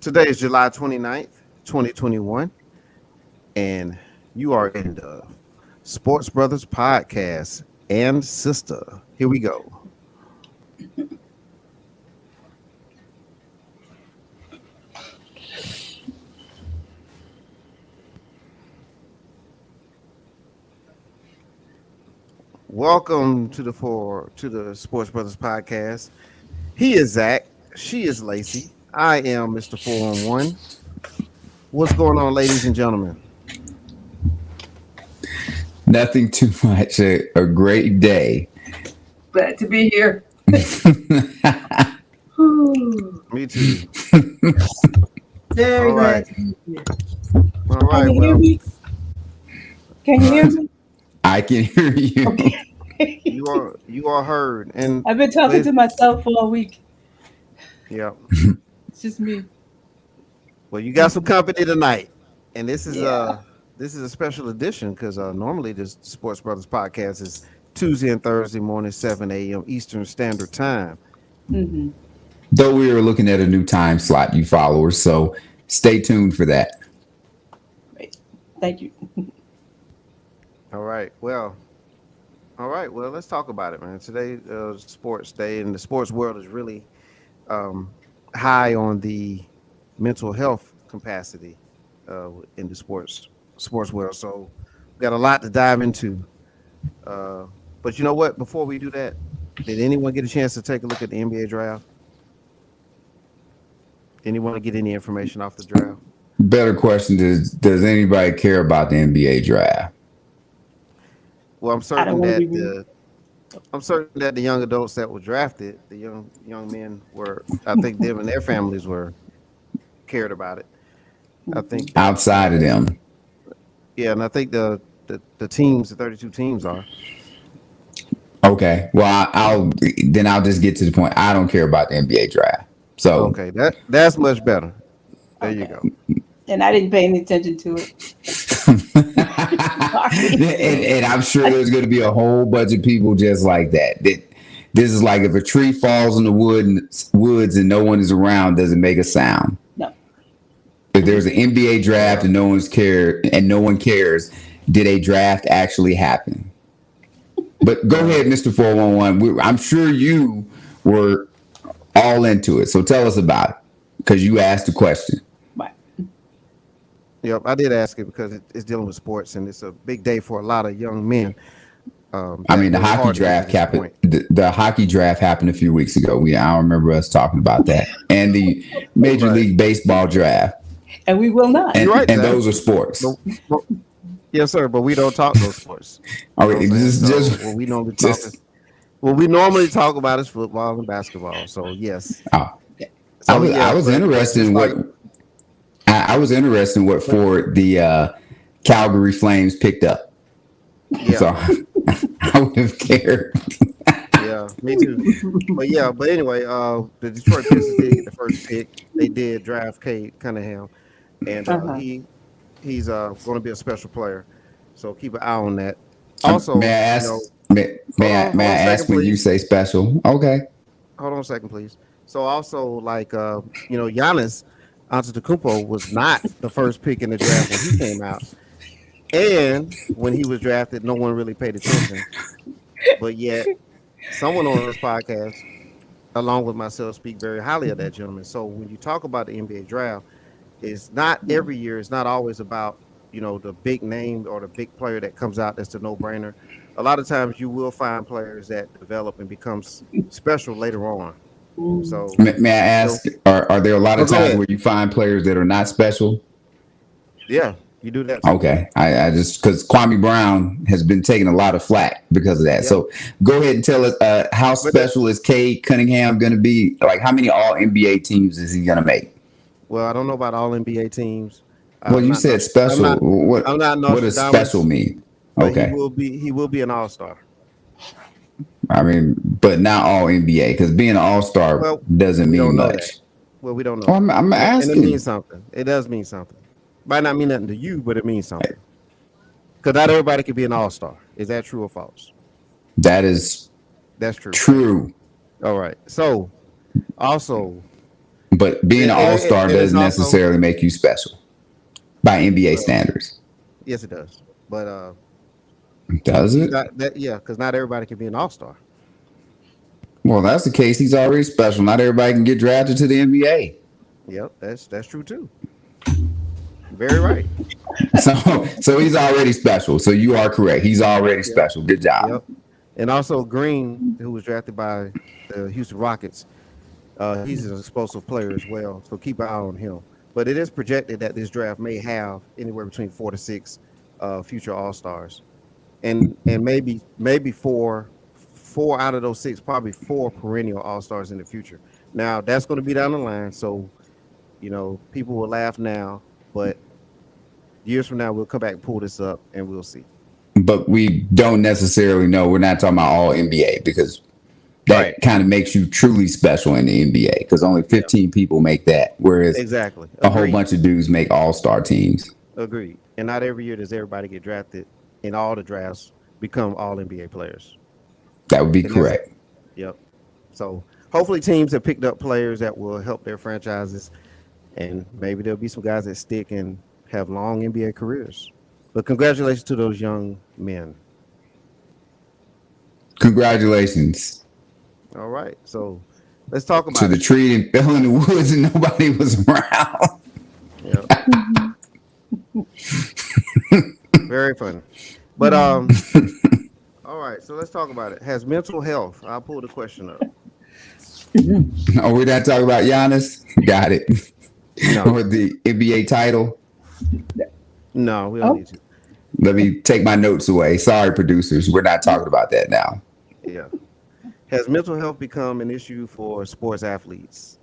Today is July 29th, 2021, and you are in the Sports Brothers podcast and sister. Here we go. Welcome to the Sports Brothers podcast. He is Zach. She is Lacey. I am Mr. 411. What's going on, ladies and gentlemen? Nothing too much. A great day. Glad to be here. Me too. Very All right. glad to be here. All right. Can you hear me? Can you hear me? I can hear you. Okay. You are heard. And I've been talking to myself for a week. yeah. It's just me. Well, you got some company tonight, and this is Yeah. a special edition because normally this Sports Brothers podcast is Tuesday and Thursday morning, 7 a.m. Eastern Standard Time. Mm-hmm. Though we are looking at a new time slot, you followers, so stay tuned for that. Great. Thank you. All right. Well, let's talk about it, man. Today, sports day, and the sports world is really high on the mental health capacity in the sports world. So we got a lot to dive into. But you know what? Before we do that, did anyone get a chance to take a look at the NBA draft? Anyone get any information off the draft? Better question: Does anybody care about the NBA draft? Well, I'm certain that the young adults that were drafted, the young men were. I think them and their families were cared about it. I think Outside of them, yeah, and I think the teams, the 32 teams are. okay. Well, I'll just get to the point. I don't care about the NBA draft. So Okay, that's much better. There you go. And I didn't pay any attention to it. and I'm sure there's going to be a whole bunch of people just like that. This is like if a tree falls in the woods and no one is around, doesn't make a sound. No. If there's an NBA draft and no one cares, did a draft actually happen? But go ahead, Mr. 411. I'm sure you were all into it. So tell us about it because you asked the question. Yep, I did ask it because it's dealing with sports, and it's a big day for a lot of young men. I mean, the hockey draft happened. The hockey draft happened a few weeks ago. I remember us talking about that, and the Major League Baseball draft. And we will not. And, right, and those are sports. Yes, sir, but we don't talk those sports. All right, what we normally talk about is football and basketball. So yes, I was interested in what. I was interested in what Ford the Calgary Flames picked up. Yeah. So I would have cared. Yeah, me too. But anyway, the Detroit Pistons did get the first pick. They did draft Cade Cunningham, and he's going to be a special player. So keep an eye on that. Also, may I ask? May I ask when you say special? Okay. Hold on a second, please. So also, like Giannis Antetokounmpo was not the first pick in the draft when he came out, and when he was drafted, no one really paid attention. But yet, someone on this podcast, along with myself, speak very highly of that gentleman. So when you talk about the NBA draft, it's not every year. It's not always about the big name or the big player that comes out that's the no-brainer. A lot of times, you will find players that develop and becomes special later on. So may I ask, are there a lot of times where you find players that are not special? Yeah, you do that too. Okay. I just because Kwame Brown has been taking a lot of flack because of that. Yeah. So go ahead and tell us how special is Cade Cunningham going to be? Like how many all NBA teams is he going to make? Well, I don't know about all NBA teams. Well, you said special. What does special mean? Okay. He will be an all-star. I mean, but not all NBA because being an all-star doesn't mean much. Well, we don't know. I'm asking. And it means something. It does mean something. Might not mean nothing to you, but it means something. Because not everybody can be an all-star. Is that true or false? That's true. All right. So, also, But being an all-star It is doesn't also, necessarily make you special by NBA well, standards. yes, it does. But Does he's it? not that. Yeah, because not everybody can be an all-star. Well, that's the case. He's already special. Not everybody can get drafted to the NBA. Yep, that's true too. Very right. So he's already special. So you are correct. He's already Yep, special. Good job. yep. And also Green, who was drafted by the Houston Rockets, he's an explosive player as well. So keep an eye on him. But it is projected that this draft may have anywhere between 4 to 6 future All Stars, and maybe four out of those 6, probably 4 perennial All Stars in the future. Now that's going to be down the line, so people will laugh now, but years from now we'll come back and pull this up and we'll see. But we don't necessarily know. We're not talking about all NBA because that Right. kind of makes you truly special in the NBA because only 15 people make that, whereas Exactly. a whole Agreed. bunch of dudes make all-star teams. Agreed. And not every year does everybody get drafted in all the drafts become all NBA players. That would be And that's- correct. Yep. So hopefully teams have picked up players that will help their franchises, and maybe there'll be some guys that stick and have long NBA careers. But congratulations to those young men. Congratulations All right. So let's talk to about the it. tree and fell in the woods and nobody was around. Yep. Very funny. But all right, so let's talk about it. Has mental health, I'll pull the question up. Oh, we're not talking about Giannis? Got it. No. Or the NBA title? No, we don't Oh. need to. Let me take my notes away. Sorry, producers. We're not talking about that now. Yeah. Has mental health become an issue for sports athletes?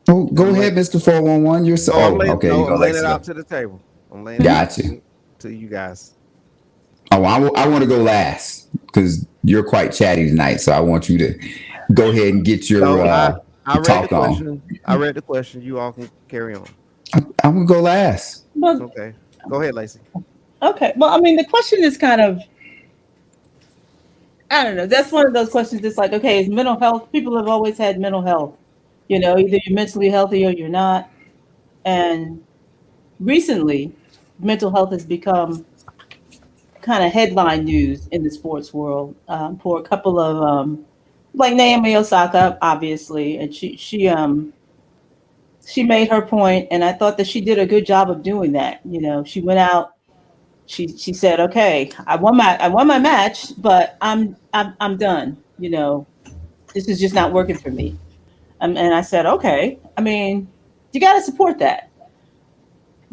Oh, go ahead, Mr. 411. You're so I'm laying, okay. no, You're I'm gonna laying let it us out go. to the table. I'm laying it Gotcha. out to you guys. Oh, I want to go last because you're quite chatty tonight. So I want you to go ahead and get your So I read the talk on. question. I read the question. You all can carry on. I'm gonna go last. Well, Okay. Go ahead, Lacey. okay. Well, I mean, the question is kind of, I don't know. That's one of those questions. It's like, okay, is mental health? People have always had mental health. Either you're mentally healthy or you're not. And recently, mental health has become kind of headline news in the sports world for a couple of, like Naomi Osaka, obviously, and she made her point, and I thought that she did a good job of doing that. She went out. She said, "Okay, I won my match, but I'm done. This is just not working for me." And I said, "Okay. I mean, you got to support that."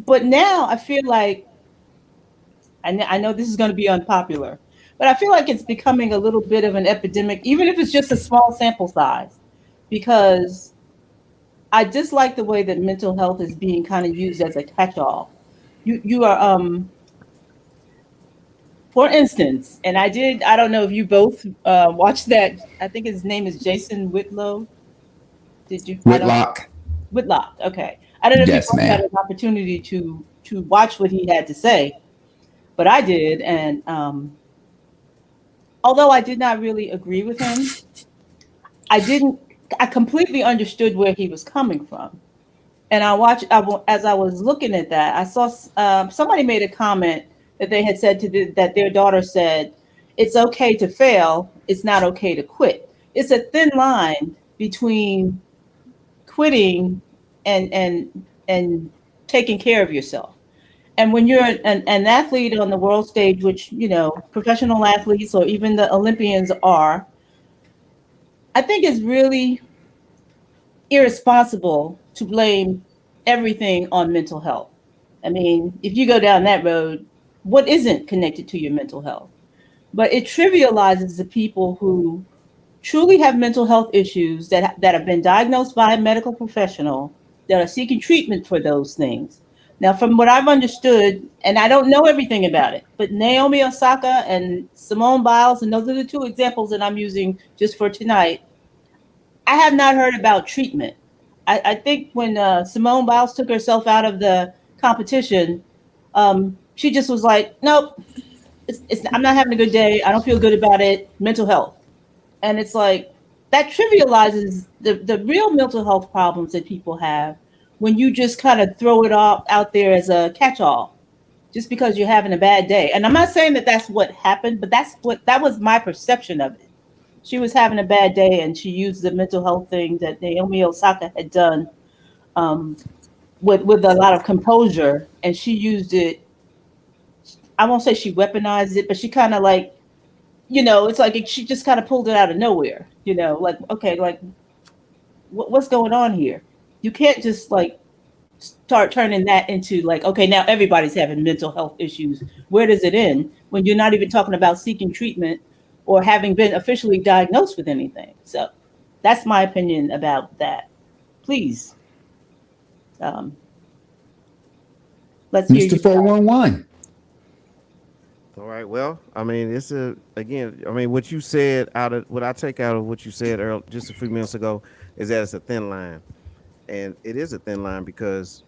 But now I feel like I know this is going to be unpopular, but I feel like it's becoming a little bit of an epidemic, even if it's just a small sample size, because I dislike the way that mental health is being kind of used as a catch-all. You are for instance, and I don't know if you both watched that. I think his name is Jason Whitlow. Did you? Whitlock. Whitlock. Okay. I don't know if Yes, you both had ma'am. an opportunity to watch what he had to say, but I did, and although I did not really agree with him, I didn't. I completely understood where he was coming from. And as I was looking at that, I saw somebody made a comment that they had said that their daughter said, "It's okay to fail. It's not okay to quit." It's a thin line between quitting and taking care of yourself. And when you're an athlete on the world stage, which professional athletes or even the Olympians are, I think it's really irresponsible to blame everything on mental health. I mean, if you go down that road, what isn't connected to your mental health? But it trivializes the people who truly have mental health issues that have been diagnosed by a medical professional that are seeking treatment for those things. Now, from what I've understood, and I don't know everything about it, but Naomi Osaka and Simone Biles, and those are the two examples that I'm using just for tonight, I have not heard about treatment. I think when Simone Biles took herself out of the competition, she just was like, "Nope, I'm not having a good day. I don't feel good about it. Mental health." And it's like, that trivializes the real mental health problems that people have when you just kind of throw it all out there as a catch-all just because you're having a bad day. And I'm not saying that that's what happened, but that was my perception of it. She was having a bad day, and she used the mental health thing that Naomi Osaka had done, um, with a lot of composure, and she used it. I won't say she weaponized it, but she kind of like, it's like she just kind of pulled it out of nowhere. Like, okay, like what's going on here? You can't just like start turning that into like, okay, now everybody's having mental health issues. Where does it end when you're not even talking about seeking treatment or having been officially diagnosed with anything? So that's my opinion about that. Please, um, let's hear Mr. you. 411. All right. Well, I mean, what you said what I take out of what you said earlier, just a few minutes ago, is that it's a thin line, and it is a thin line because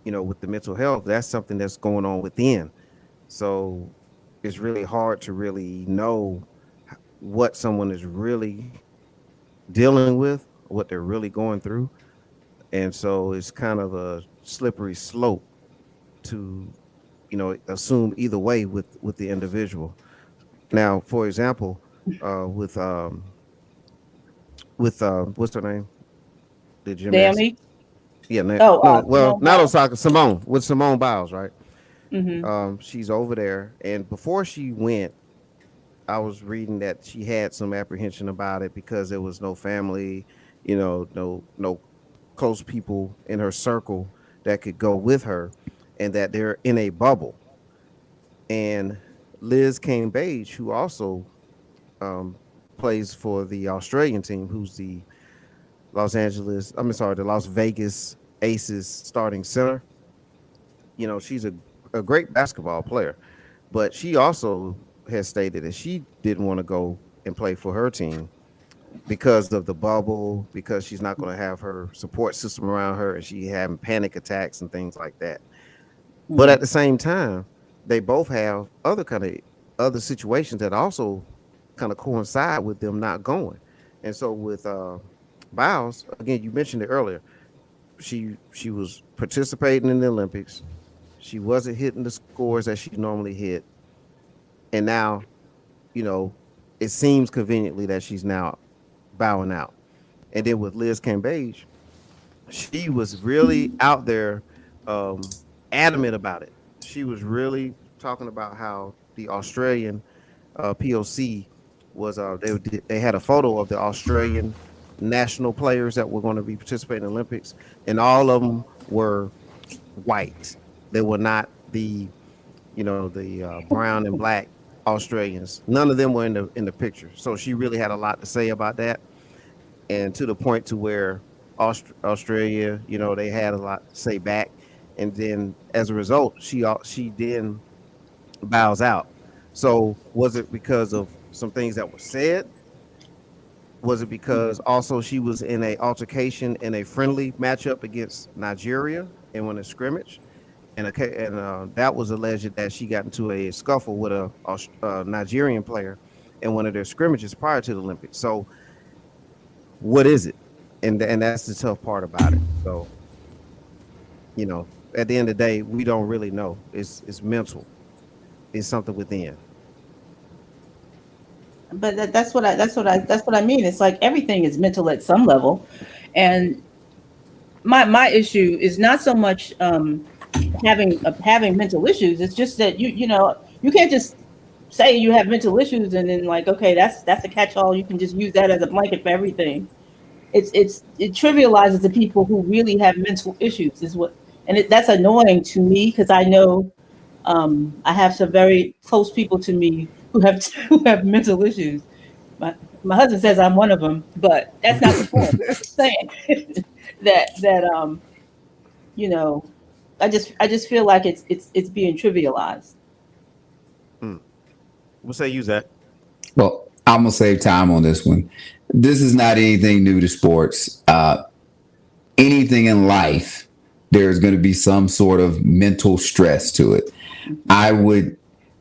with the mental health, that's something that's going on within. So it's really hard to really know what someone is really dealing with, what they're really going through. And so it's kind of a slippery slope to, assume either way with the individual. Now, for example, with what's her name? The gymnast. Naomi. Yeah, Oh, no, well, Simone not Biles. Osaka, Simone, with Simone Biles, right? Mm-hmm. She's over there, and before she went, I was reading that she had some apprehension about it because there was no family, no close people in her circle that could go with her, and that they're in a bubble. And Liz Cambage, who also um, plays for the Australian team, who's the Las Vegas Aces starting center. She's a great basketball player, but she also has stated that she didn't want to go and play for her team because of the bubble, because she's not going to have her support system around her, and she having panic attacks and things like that. But Mm-hmm. at the same time, they both have other situations that also kind of coincide with them not going. And so with Biles, again, you mentioned it earlier. She was participating in the Olympics. She wasn't hitting the scores that she normally hit, and now, you know, it seems conveniently that she's now bowing out. And then with Liz Cambage, she was really out there, um, adamant about it. She was really talking about how the Australian POC was they had a photo of the Australian national players that were going to be participating in the Olympics, and all of them were white. They were not the brown and black Australians. None of them were in the picture. So she really had a lot to say about that, and to the point to where Australia, they had a lot to say back, and then as a result, she then bows out. So was it because of some things that were said? Was it because also she was in a altercation in a friendly matchup against Nigeria and won a scrimmage? And that was alleged that she got into a scuffle with a Nigerian player in one of their scrimmages prior to the Olympics. So what is it? And that's the tough part about it. So at the end of the day, we don't really know. It's mental. It's something within. But that's what I mean. It's like everything is mental at some level, and my issue is not so much having mental issues. It's just that you can't just say you have mental issues and then like, okay, that's a catch all. You can just use that as a blanket for everything. It trivializes the people who really have mental issues is what, and that's annoying to me because I know I have some very close people to me who have who have mental issues. My husband says I'm one of them, but that's not the point. I'm just saying that you know I just feel like it's being trivialized. Mm. We'll say use that. Well, I'm gonna save time on this one. This is not anything new to sports. Anything in life, there's going to be some sort of mental stress to it. I would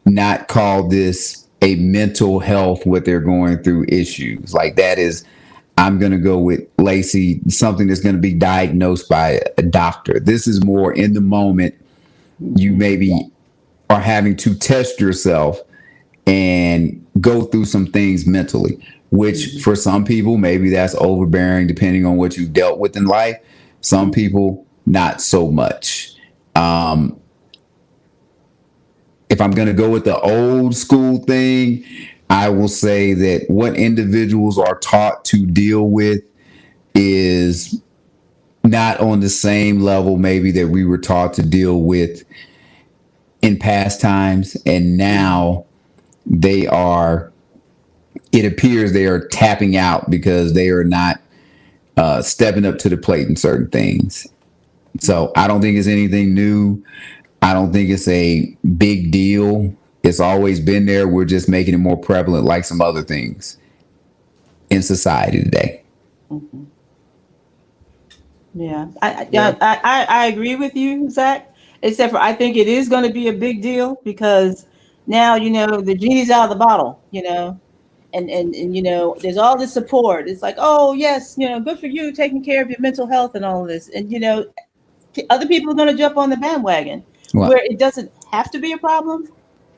not call this a mental health, what they're going through issues. Like that is, I'm going to go with Lacey, something that's going to be diagnosed by a doctor. This is more in the moment. You maybe are having to test yourself and go through some things mentally, which for some people, maybe that's overbearing depending on what you've dealt with in life. Some people, not so much. If I'm going to go with the old school thing, I will say that what individuals are taught to deal with is not on the same level maybe that we were taught to deal with in past times. And now they are, it appears they are tapping out because they are not stepping up to the plate in certain things. So I don't think it's anything new. I don't think it's a big deal. It's always been there. We're just making it more prevalent like some other things in society today. Mm-hmm. Yeah. I agree with you, Zach, except for I think it is going to be a big deal because now, the genie's out of the bottle, and there's all this support. It's like, oh, yes, good for you taking care of your mental health and all of this. And, other people are going to jump on the bandwagon where it doesn't have to be a problem.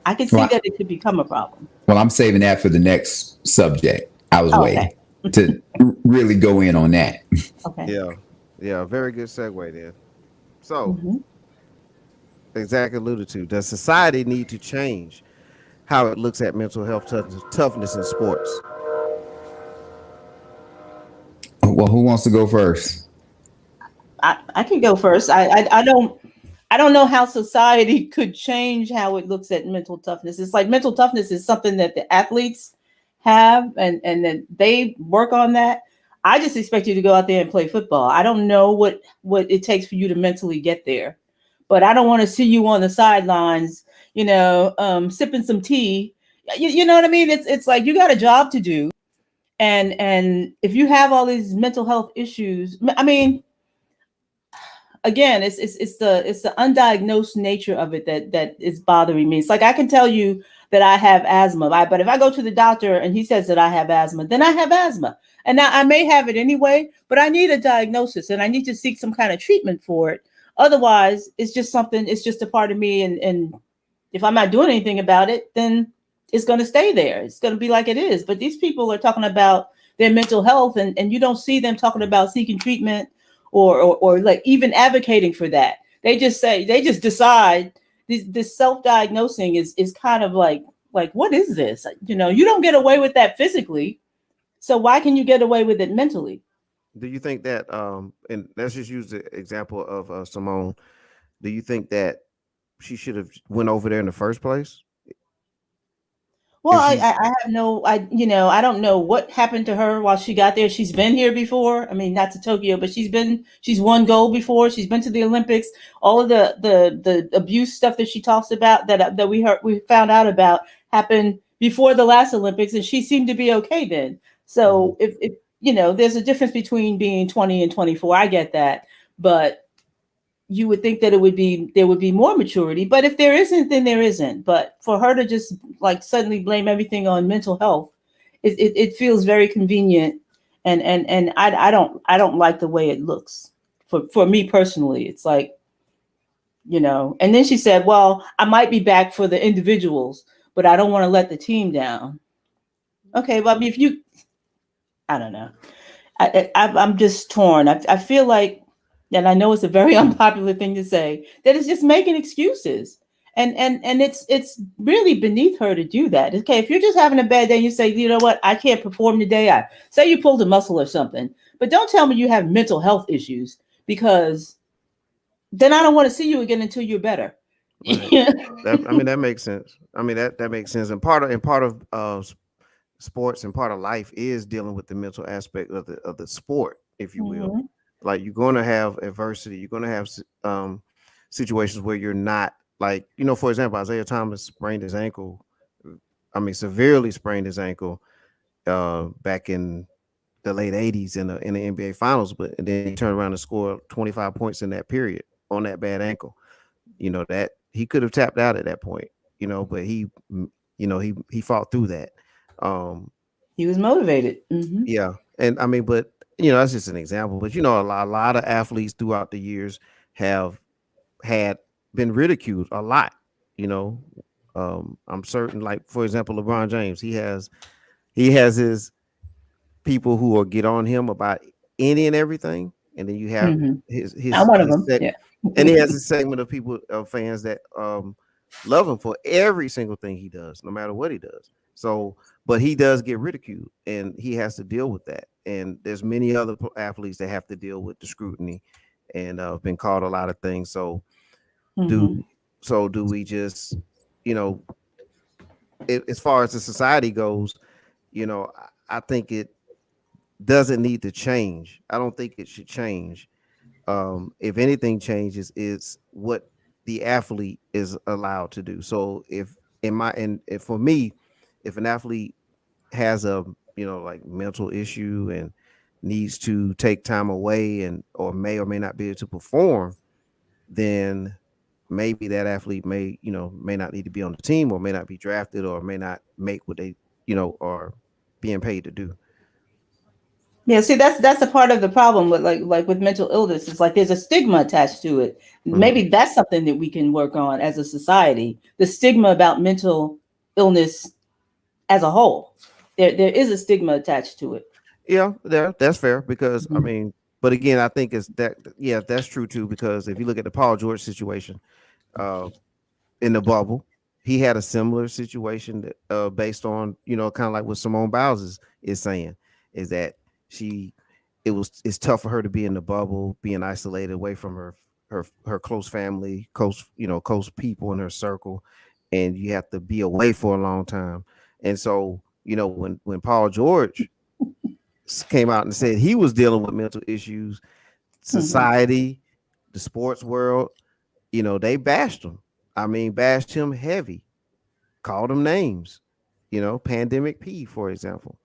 I can see that it could become a problem. Well, I'm saving that for the next subject. I was waiting to really go in on that. Okay. Yeah. Very good segue there. So, exactly alluded to, does society need to change how it looks at mental health toughness in sports? Well, who wants to go first? I can go first. I don't know how society could change how it looks at mental toughness. It's like mental toughness is something that the athletes have and then they work on that. I just expect you to go out there and play football. I don't know what it takes for you to mentally get there, but I don't want to see you on the sidelines, sipping some tea. You know what I mean? It's like you got a job to do. And if you have all these mental health issues, I mean, again, it's the undiagnosed nature of it that is bothering me. It's like I can tell you that I have asthma, but if I go to the doctor and he says that I have asthma, then I have asthma. And now I may have it anyway, but I need a diagnosis and I need to seek some kind of treatment for it. Otherwise, it's just a part of me. And if I'm not doing anything about it, then it's going to stay there. It's going to be like it is. But these people are talking about their mental health and you don't see them talking about seeking treatment or like even advocating for that. They just decide this self-diagnosing is kind of like what is this? You don't get away with that physically. So why can you get away with it mentally? Do you think that and let's just use the example of Simone. Do you think that she should have went over there in the first place? Well, I have I don't know what happened to her while she got there. She's been here before. I mean, not to Tokyo, but she's won gold before. She's been to the Olympics. All of the abuse stuff that she talks about that we found out about happened before the last Olympics, and she seemed to be okay then. So if there's a difference between being 20 and 24. I get that, but you would think that there would be more maturity, but if there isn't, then there isn't. But for her to just like suddenly blame everything on mental health, it feels very convenient, and I don't like the way it looks for me personally. It's like, and then she said, well, I might be back for the individuals, but I don't want to let the team down. Okay, well, I mean, I don't know. I'm just torn. I feel like, and I know it's a very unpopular thing to say, that it's just making excuses. And it's really beneath her to do that. Okay, if you're just having a bad day, you say, you know what, I can't perform today. I say you pulled a muscle or something, but don't tell me you have mental health issues, because then I don't want to see you again until you're better. Right. That makes sense. I mean, that makes sense. And part of sports and part of life is dealing with the mental aspect of the sport, if you will. Mm-hmm. Like, you're going to have adversity. You're going to have situations where you're not, like, for example, Isaiah Thomas sprained his ankle. I mean, severely sprained his ankle back in the late 80s in the NBA finals, but then he turned around and scored 25 points in that period on that bad ankle. That he could have tapped out at that point, but he he fought through that. Um, He was motivated. Hmm. yeah, and I mean, but that's just an example. But a lot of athletes throughout the years have had been ridiculed a lot. You know, I'm certain, like for example, LeBron James, he has his people who will get on him about any and everything, and then you have Hmm. his I'm his one of his them. sec- Yeah. and he has a segment of people of fans that love him for every single thing he does, no matter what he does. So, but he does get ridiculed, and he has to deal with that. And there's many other athletes that have to deal with the scrutiny, and been called a lot of things. So Hmm. do do we just, you know, as far as the society goes, I think it doesn't need to change. I don't think it should change. If anything changes, it's what the athlete is allowed to do. So if for me, if an athlete has a like mental issue and needs to take time away and or may not be able to perform, then maybe that athlete may not need to be on the team or may not be drafted or may not make what they are being paid to do. Yeah, see, that's a part of the problem with like with mental illness. It's like there's a stigma attached to it. Mhm. Maybe that's something that we can work on as a society. The stigma about mental illness as a whole. There is a stigma attached to it. Yeah, that's fair because I Mhm. mean, but again, I think it's that yeah, that's true too because if you look at the Paul George situation, uh, in the bubble, he had a similar situation that, based on kind of like what Simone Biles is saying, is that she it's tough for her to be in the bubble, being isolated away from her close family, close people in her circle, and you have to be away for a long time. And so when Paul George came out and said he was dealing with mental issues, Mhm. society, the sports world, they bashed him. I mean, bashed him heavy, called him names, Pandemic P, for example,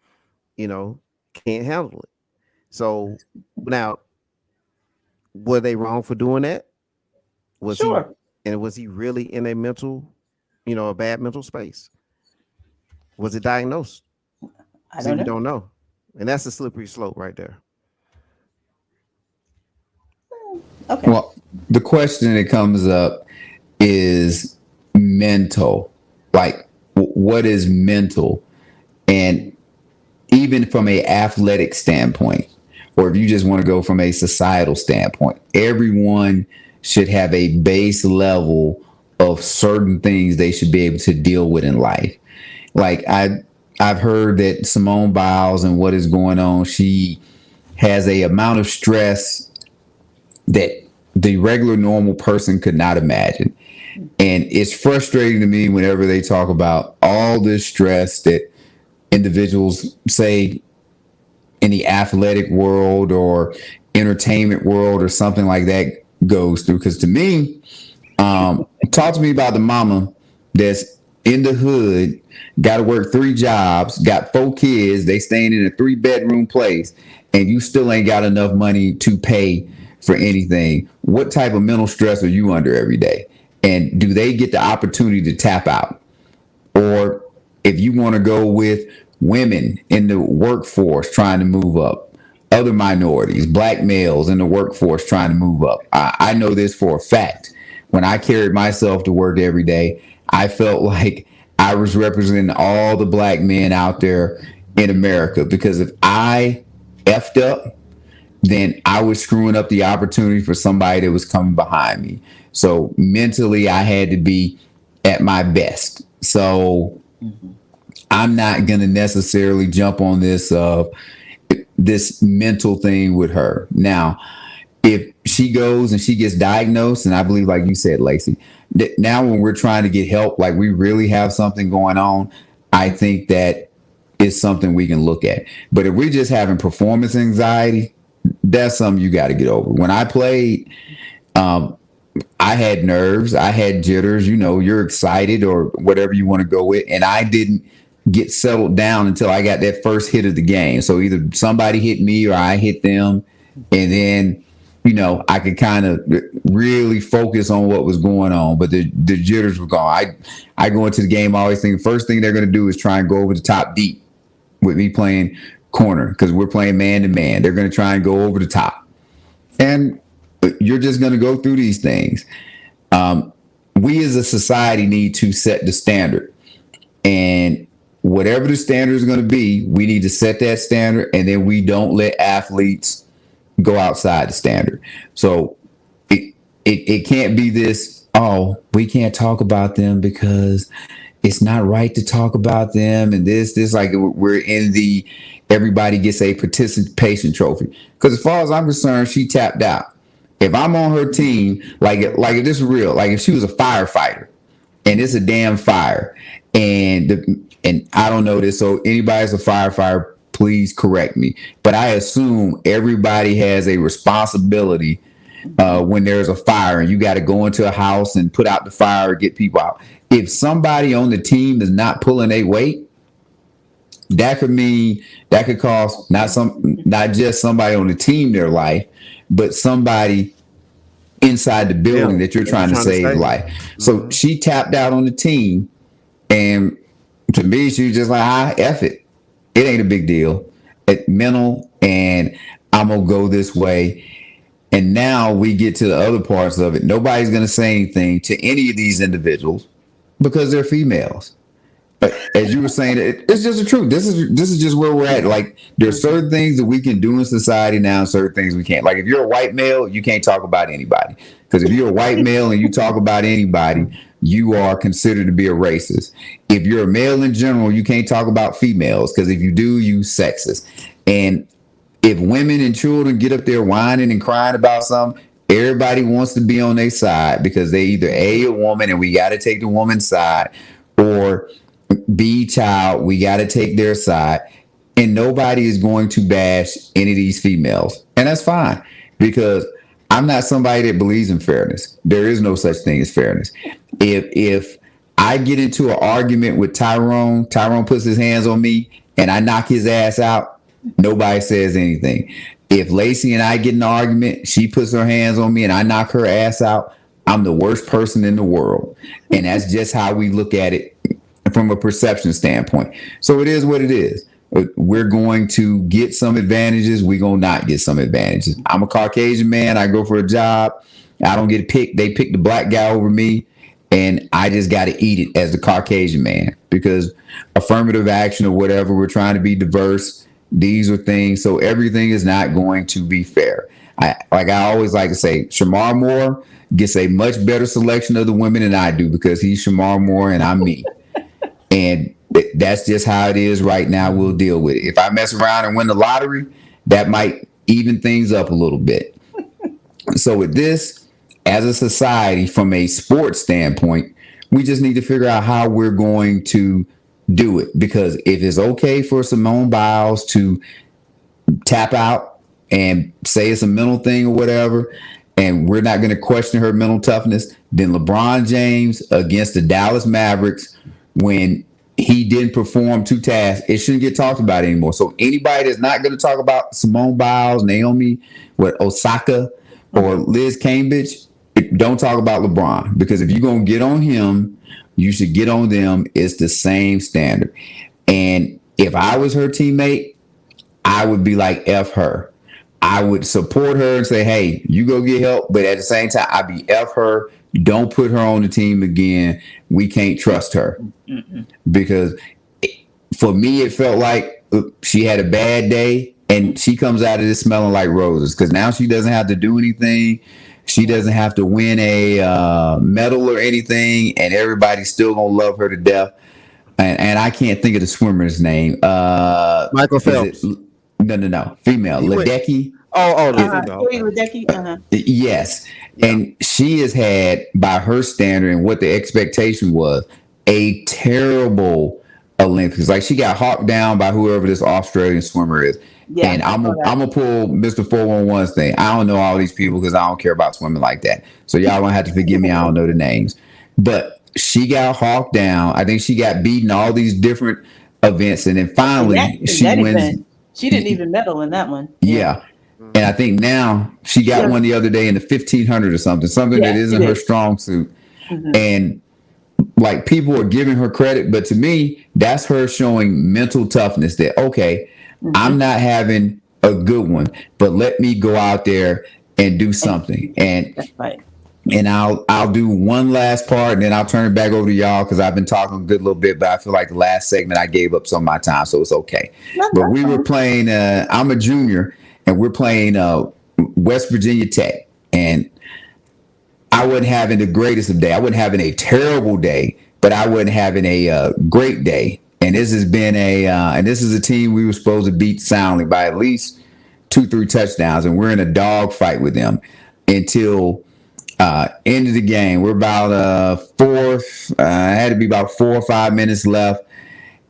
can't handle it. So now, were they wrong for doing that? Was he, Sure. and was he really in a a bad mental space? Was it diagnosed? I See, don't we know. don't know. And that's a slippery slope right there. Okay. Well, the question that comes up is mental. Like, what is mental? And even from a athletic standpoint, or if you just want to go from a societal standpoint, everyone should have a base level of certain things they should be able to deal with in life. Like I've heard that Simone Biles and what is going on, she has a amount of stress that the regular normal person could not imagine. And it's frustrating to me whenever they talk about all this stress that individuals say in the athletic world or entertainment world or something like that goes through. Because to me, talk to me about the mama that's in the hood, got to work 3 jobs, got 4 kids, they staying in a 3-bedroom place, and you still ain't got enough money to pay for anything. What type of mental stress are you under every day? And do they get the opportunity to tap out? Or if you want to go with women in the workforce trying to move up, other minorities, black males in the workforce trying to move up. I know this for a fact. When I carried myself to work every day, I felt like I was representing all the black men out there in America because if I effed up, then I was screwing up the opportunity for somebody that was coming behind me. So mentally, I had to be at my best. So Mhm. I'm not going to necessarily jump on this mental thing with her. Now, if she goes and she gets diagnosed, and I believe, like you said, Lacey, that now when we're trying to get help, like we really have something going on, I think that is something we can look at. But if we're just having performance anxiety, that's something you got to get over. When I played, I had nerves, I had jitters, you're excited or whatever you want to go with. And I didn't get settled down until I got that first hit of the game. So either somebody hit me or I hit them. And then I could kind of really focus on what was going on, but the jitters were gone. I go into the game always thinking first thing they're going to do is try and go over the top deep with me playing corner because we're playing man to man. They're going to try and go over the top, and you're just going to go through these things. We as a society need to set the standard, and whatever the standard is going to be, we need to set that standard, and then we don't let athletes go outside the standard. So it can't be this, oh, we can't talk about them because it's not right to talk about them. And this like we're in the everybody gets a participation trophy. Because as far as I'm concerned, she tapped out. If I'm on her team, like if this is real, like if she was a firefighter and it's a damn fire and I don't know this, so anybody's a firefighter, please correct me. But I assume everybody has a responsibility when there's a fire and you got to go into a house and put out the fire or get people out. If somebody on the team is not pulling their weight, that could cost not just somebody on the team their life, but somebody inside the building that you're trying to save life. So she tapped out on the team, and to me, she was just like, F it. It ain't a big deal. It's mental, and I'm going to go this way. And now we get to the other parts of it. Nobody's going to say anything to any of these individuals because they're females. But as you were saying, it's just the truth. This is just where we're at. Like, there's certain things that we can do in society now and certain things we can't. Like, if you're a white male, you can't talk about anybody. Because if you're a white male and you talk about anybody, you are considered to be a racist. If you're a male in general, you can't talk about females because if you do, you sexist. And if women and children get up there whining and crying about something, everybody wants to be on their side because they either a woman and we got to take the woman's side, or B child, we got to take their side. And nobody is going to bash any of these females. And that's fine because I'm not somebody that believes in fairness. There is no such thing as fairness. If I get into an argument with Tyrone puts his hands on me and I knock his ass out, nobody says anything. If Lacey and I get in an argument, she puts her hands on me and I knock her ass out, I'm the worst person in the world. And that's just how we look at it from a perception standpoint. So it is what it is. We're going to get some advantages. We're going to not get some advantages. I'm a Caucasian man. I go for a job. I don't get picked. They pick the black guy over me. And I just got to eat it as the Caucasian man because affirmative action or whatever, we're trying to be diverse. These are things. So everything is not going to be fair. I always like to say, Shamar Moore gets a much better selection of the women than I do because he's Shamar Moore and I'm me. And that's just how it is right now. We'll deal with it. If I mess around and win the lottery, that might even things up a little bit. So with this, as a society, from a sports standpoint, we just need to figure out how we're going to do it. Because if it's okay for Simone Biles to tap out and say it's a mental thing or whatever, and we're not going to question her mental toughness, then LeBron James against the Dallas Mavericks, when he didn't perform to task, it shouldn't get talked about anymore. So anybody that's not going to talk about Simone Biles, Naomi Osaka, or Liz Cambage, don't talk about LeBron. Because if you're going to get on him, you should get on them. It's the same standard. And if I was her teammate, I would be like, F her. I would support her and say, hey, you go get help. But at the same time, I'd be F her. Don't put her on the team again. We can't trust her. Because for me, it felt like she had a bad day and she comes out of this smelling like roses because now she doesn't have to do anything. She doesn't have to win a medal or anything, and everybody's still going to love her to death. And I can't think of the swimmer's name. Michael Phelps. No. Female. Ledecky. Ledecky. Yes. Yeah. And she has had, by her standard and what the expectation was, a terrible Olympics. Like, she got hawked down by whoever this Australian swimmer is. Yeah, and I'm gonna pull Mr. 411's thing. I don't know all these people because I don't care about swimming like that. So y'all gonna have to forgive me. I don't know the names. But she got hawked down. I think she got beaten all these different events, and then finally she wins. She didn't even medal in that one. Yeah. And I think now she got one the other day in the 1500 or something that isn't her strong suit. And like people are giving her credit, but to me, that's her showing mental toughness that, okay, I'm not having a good one, but let me go out there and do something. And that's right. And I'll do one last part, and then I'll turn it back over to y'all because I've been talking a good little bit, but I feel like the last segment I gave up some of my time, so it's okay. But we were playing. I'm a junior, and we're playing West Virginia Tech, and I wasn't having the greatest of day. I wasn't having a terrible day, but I wasn't having a great day. And this has been and this is a team we were supposed to beat soundly by at least 2-3 touchdowns, and we're in a dog fight with them until. End of the game. We're about had to be about 4 or 5 minutes left,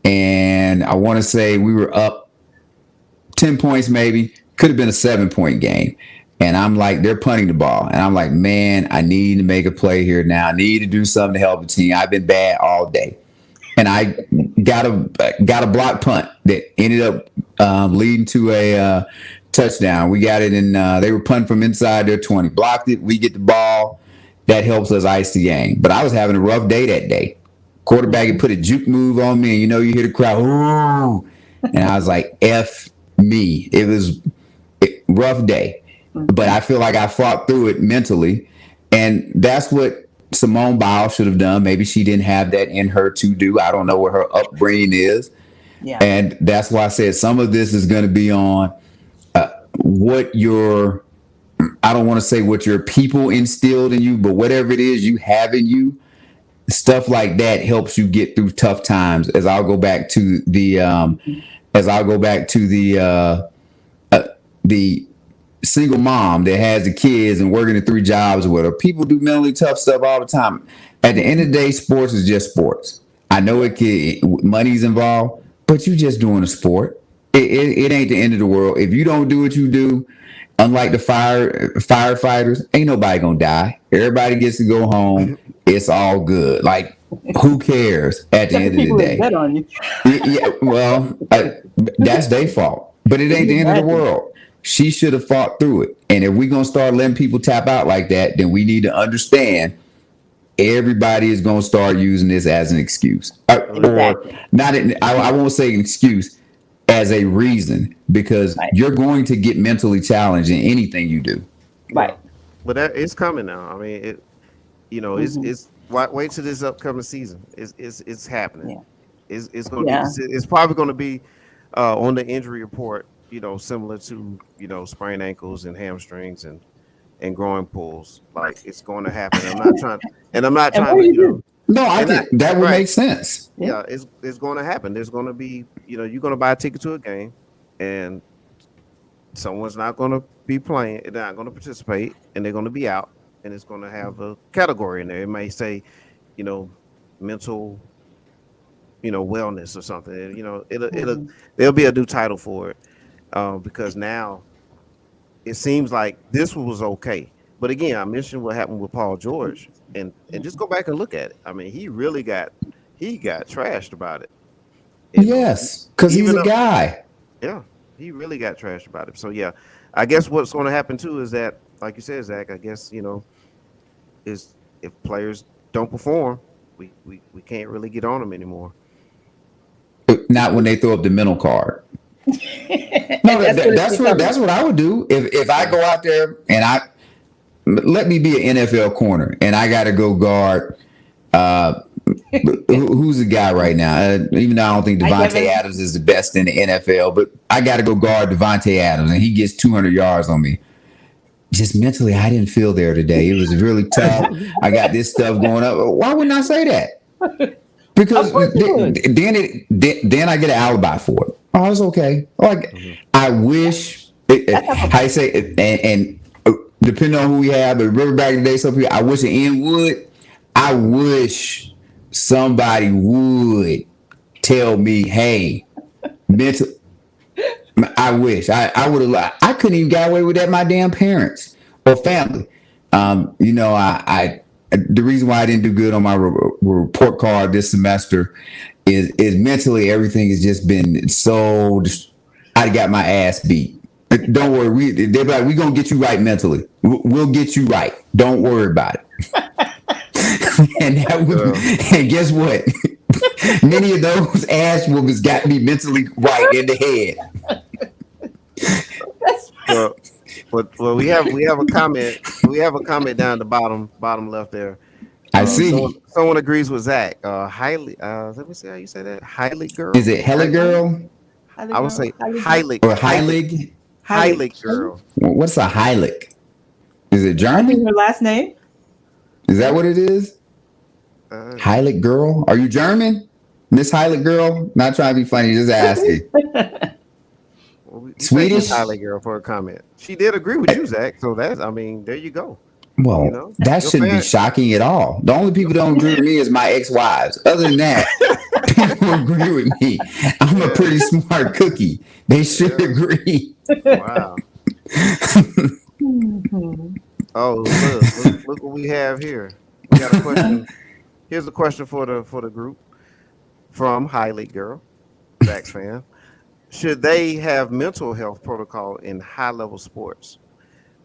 and I want to say we were up 10 points, maybe. Could have been a 7-point game. And I'm like, they're punting the ball, and I'm like, man, I need to make a play here now. I need to do something to help the team. I've been bad all day, and I got a block punt that ended up leading to a touchdown. We got it in. They were punting from inside their 20. Blocked it. We get the ball. That helps us ice the game. But I was having a rough day that day. Quarterback had put a juke move on me, and you hear the crowd, ooh, and I was like, F me. It was a rough day, but I feel like I fought through it mentally, and that's what Simone Biles should have done. Maybe she didn't have that in her to do. I don't know what her upbringing is, and that's why I said some of this is going to be on. I don't want to say what your people instilled in you, but whatever it is you have in you, stuff like that helps you get through tough times. As I'll go back to the single mom that has the kids and working the 3 jobs with her. People do mentally tough stuff all the time. At the end of the day, sports is just sports. I know money's involved, but you're just doing a sport. It ain't the end of the world. If you don't do what you do, unlike the firefighters, ain't nobody gonna die. Everybody gets to go home. It's all good. Like, who cares at the end of the day? Yeah, well, that's their fault. But it ain't the end of the world. She should have fought through it. And if we're gonna start letting people tap out like that, then we need to understand everybody is gonna start using this as an excuse, or not. I won't say an excuse. As a reason, because you're going to get mentally challenged in anything you do. Right. But it's coming now. I mean, it's wait till this upcoming season. It's happening. Yeah. It's going to be. It's probably going to be on the injury report. Similar to sprained ankles and hamstrings and growing pulls. Like, it's going to happen. I'm not trying to. No, I think that would make sense. Yeah, it's going to happen. There's going to be, you're going to buy a ticket to a game, and someone's not going to be playing. They're not going to participate, and they're going to be out, and it's going to have a category in there. It may say, mental, wellness or something. There'll be a new title for it, because now it seems like this was okay. But again, I mentioned what happened with Paul George, and just go back and look at it. I mean, he got trashed about it. Yes, because he's a guy. Yeah, he really got trashed about it. So yeah, I guess what's going to happen too is that, like you said, Zach, I guess is if players don't perform, we can't really get on them anymore. Not when they throw up the mental card. No, that's what I would do if I go out there and let me be an NFL corner and I got to go guard. Who's the guy right now? Even though I don't think Devontae Adams is the best in the NFL, but I got to go guard Devontae Adams, and he gets 200 yards on me. Just mentally, I didn't feel there today. It was really tough. I got this stuff going up. Why wouldn't I say that? Because then I get an alibi for it. Oh, it's okay. Like, I wish. How you say it, and depending on who we have, but remember back in the day, some people, I wish it end would. I wish somebody would tell me, hey, mental. I wish I would have. I couldn't even get away with that. My damn parents or family. The reason why I didn't do good on my report card this semester is mentally everything has just been so. I got my ass beat. Don't worry. They're like, we're going to get you right mentally. We'll get you right. Don't worry about it. And guess what? Many of those ass whoopers got me mentally right in the head. Well, we have a comment. We have a comment down the bottom left there. I see. Someone agrees with Zach. Highly. Let me see how you say that. Highly girl. Is it Hella Girl? I would say Heilig. Or Heilig? Heilig girl. What's a Heilig? Is it German? Her last name? Is that what it is? Heilig girl? Are you German? Miss Heilig girl? Not trying to be funny, just asking. Swedish? Heilig girl for a comment. She did agree with you, Zach. So there you go. Well, that shouldn't be shocking at all. The only people that don't agree with me is my ex-wives. Other than that, people agree with me. I'm a pretty smart cookie. They should agree. Wow. Oh, look what we have here. We got a question. Here's a question for the group from Highlight Girl, Zach's fan. Should they have mental health protocol in high-level sports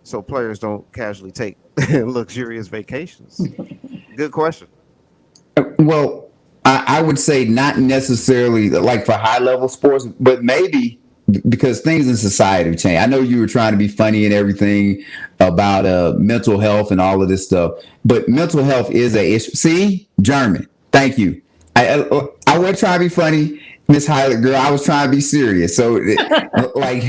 so players don't casually take luxurious vacations? Good question. Well, I would say not necessarily like for high-level sports, but maybe because things in society have changed. I know you were trying to be funny and everything about mental health and all of this stuff, but mental health is a issue. See, German. Thank you. I wasn't trying to be funny, Miss Highlight Girl. I was trying to be serious. So, like,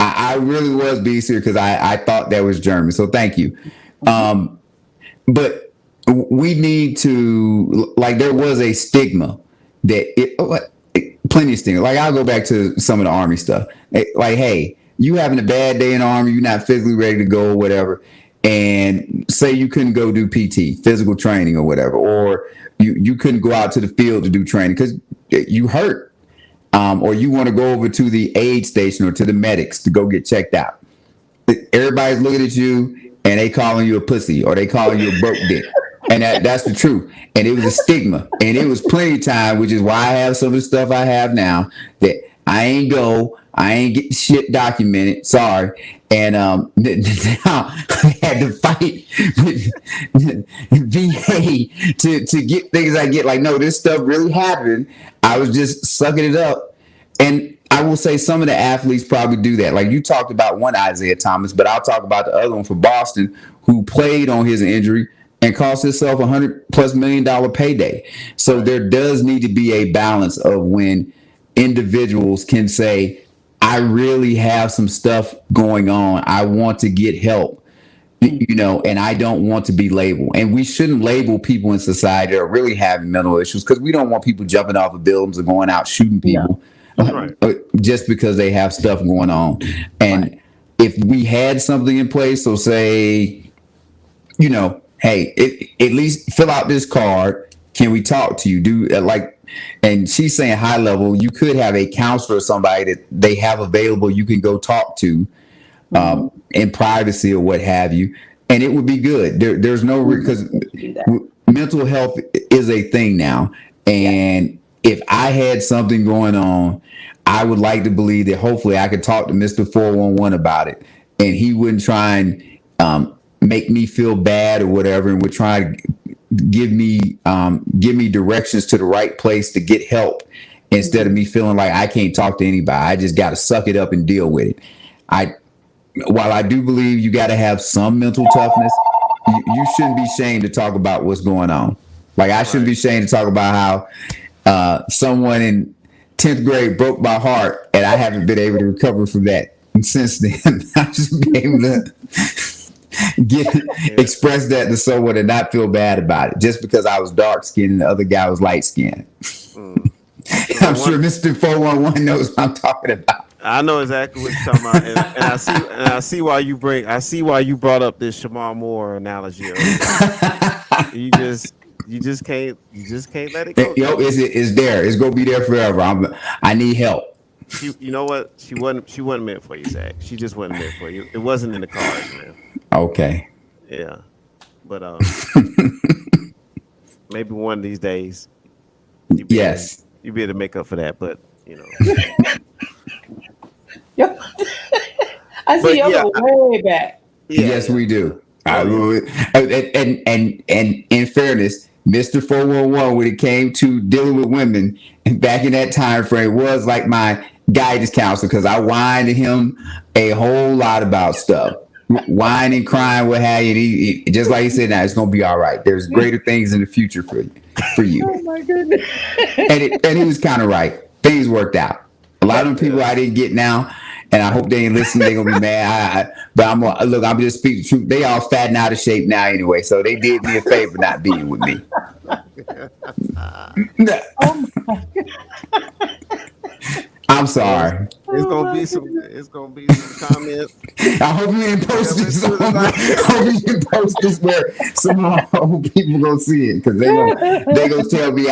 I really was being serious because I thought that was German. So, thank you. But we need to, like, there was a stigma that plenty of stigma. Like, I'll go back to some of the Army stuff. Like, hey, you having a bad day in the Army, you're not physically ready to go or whatever, and say you couldn't go do PT, physical training or whatever, or you couldn't go out to the field to do training because you hurt, or you want to go over to the aid station or to the medics to go get checked out. Everybody's looking at you and they calling you a pussy or they calling you a broke dick. And that's the truth. And it was a stigma. And it was plenty of time, which is why I have some of the stuff I have now, that I ain't get shit documented. Sorry. And now I had to fight with VA to get things I get. Like, no, this stuff really happened. I was just sucking it up. And I will say some of the athletes probably do that. Like, you talked about one Isaiah Thomas, but I'll talk about the other one for Boston, who played on his injury and cost himself $100+ million payday. So there does need to be a balance of when individuals can say, I really have some stuff going on. I want to get help, and I don't want to be labeled. And we shouldn't label people in society that are really having mental issues because we don't want people jumping off of buildings or going out shooting people just because they have stuff going on. And if we had something in place, so say, hey, at least fill out this card. Can we talk to you? And she's saying high level, you could have a counselor or somebody that they have available you can go talk to in privacy or what have you. And it would be good. There's no because mental health is a thing now. And if I had something going on, I would like to believe that hopefully I could talk to Mr. 411 about it. And he wouldn't try and make me feel bad or whatever, and would try to give me directions to the right place to get help instead of me feeling like I can't talk to anybody. I just got to suck it up and deal with it. While I do believe you got to have some mental toughness, you shouldn't be ashamed to talk about what's going on. Like, I shouldn't be ashamed to talk about how someone in 10th grade broke my heart and I haven't been able to recover from that. And since then, I've just been able to express that to someone and not feel bad about it just because I was dark skinned and the other guy was light skinned. I'm sure Mr. 411 knows what I'm talking about. I know exactly what you're talking about, and I see why you brought up this Shamar Moore analogy. You just can't let it go. It's there. It's gonna be there forever. I need help. You know what? She wasn't meant for you, Zach. She just wasn't meant for you. It wasn't in the cards, man. Okay. Yeah, but maybe one of these days. You'd be able to make up for that, but Yeah. I see y'all go way back. Yes, we do. Oh, And in fairness, Mr. 411, when it came to dealing with women back in that time frame, was like my guidance counselor because I whined to him a whole lot about stuff. Whining, crying, what have you. He, just like he said, now it's gonna be all right. There's greater things in the future for you. Oh my goodness. And he was kind of right. Things worked out. A lot of them people I didn't get now, and I hope they ain't listening. They're gonna be mad. But I'm just speaking the truth. They all fat and out of shape now anyway, so they did me a favor not being with me. Oh my God. I'm sorry. It's gonna be some comments. I hope you didn't post this. I hope you didn't post this where some people gonna see it because they gonna tell me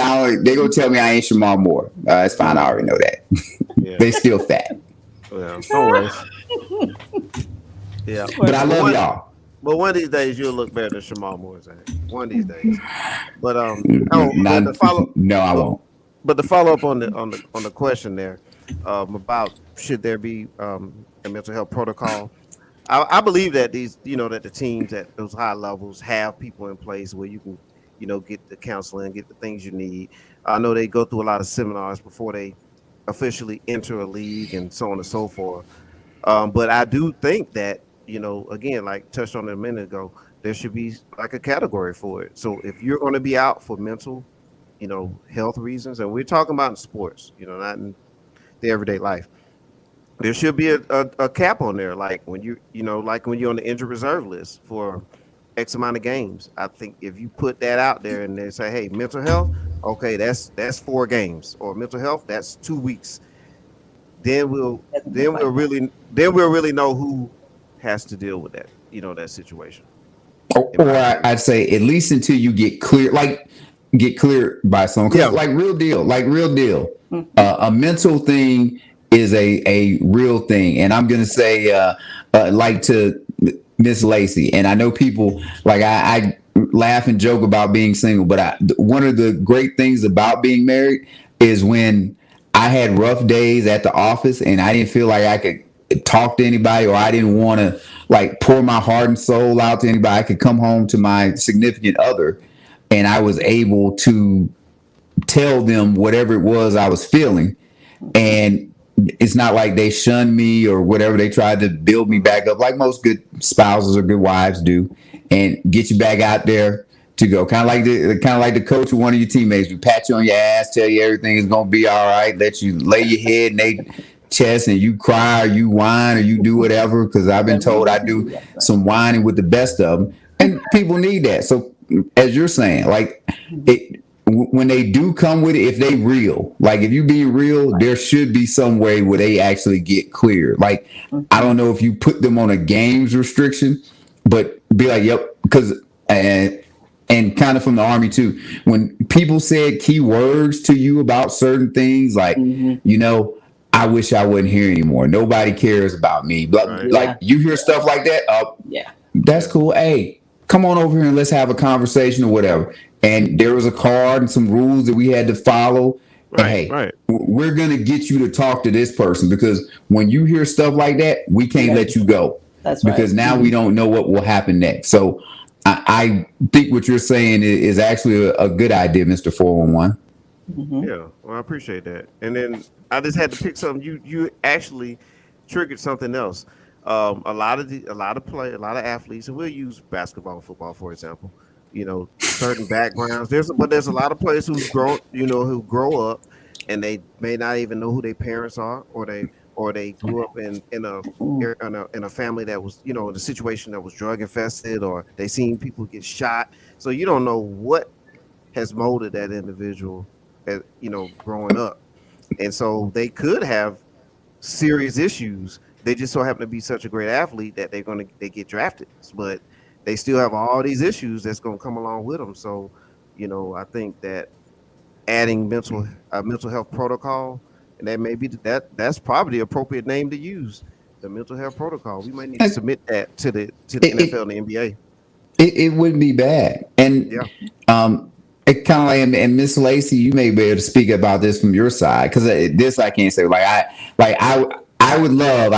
I ain't Jamal Moore. It's fine. I already know that. Yeah. They still fat. Well, no worries. Yeah, but I love y'all. But one of these days you'll look better than Jamal Moore's at. One of these days. But I won't. But to follow up on the question there about should there be a mental health protocol, I believe that that the teams at those high levels have people in place where you can get the counseling, get the things you need. I know they go through a lot of seminars before they officially enter a league and so on and so forth. But I do think that again, like touched on it a minute ago, there should be like a category for it. So if you're going to be out for mental health reasons, and we're talking about in sports, not in the everyday life, there should be a cap on there. Like when like when you're on the injured reserve list for X amount of games. I think if you put that out there and they say, hey, mental health, okay, that's 4 games, or mental health, that's 2 weeks, then we'll really know who has to deal with that, that situation. Or I'd say at least until you get clear by someone. Yeah. Like real deal. Mm-hmm. A mental thing is a real thing. And I'm going to say, like to Miss Lacey, and I know people like I laugh and joke about being single, but one of the great things about being married is when I had rough days at the office and I didn't feel like I could talk to anybody, or I didn't want to like pour my heart and soul out to anybody. I could come home to my significant other and I was able to tell them whatever it was I was feeling. And it's not like they shunned me or whatever. They tried to build me back up like most good spouses or good wives do and get you back out there to go. Kind of like the coach of one of your teammates. We pat you on your ass, tell you everything is going to be all right, let you lay your head in their chest and you cry or you whine or you do whatever, because I've been told I do some whining with the best of them. And people need that. So as you're saying, like when they do come with it, if they real, like if you being real, there should be some way where they actually get clear. Like, I don't know if you put them on a games restriction, but be like, yep, because and kind of from the Army too, when people said key words to you about certain things, like, I wish I wouldn't hear anymore. Nobody cares about me. But like you hear stuff like that, that's cool. Hey, come on over here and let's have a conversation or whatever. And there was a card and some rules that we had to follow. We're going to get you to talk to this person, because when you hear stuff like that, we can't let you go. That's right. Because now we don't know what will happen next. So I think what you're saying is actually a good idea, Mr. 411. Mm-hmm. Yeah, well, I appreciate that. And then I just had to pick something. You actually triggered something else. A lot of athletes, and we'll use basketball and football for example. Certain backgrounds. There's a lot of players who grow up and they may not even know who their parents are, or they grew up in a family that was in a situation that was drug infested, or they seen people get shot. So you don't know what has molded that individual, growing up, and so they could have serious issues. They just so happen to be such a great athlete that they get drafted, but they still have all these issues that's going to come along with them. So, I think that adding mental health protocol, and that may be that's probably the appropriate name to use, the mental health protocol. We might need to submit that to the NFL and the NBA. It wouldn't be bad, and it kind of like, and Miss Lacey, you may be able to speak about this from your side, because this I can't say. I would love.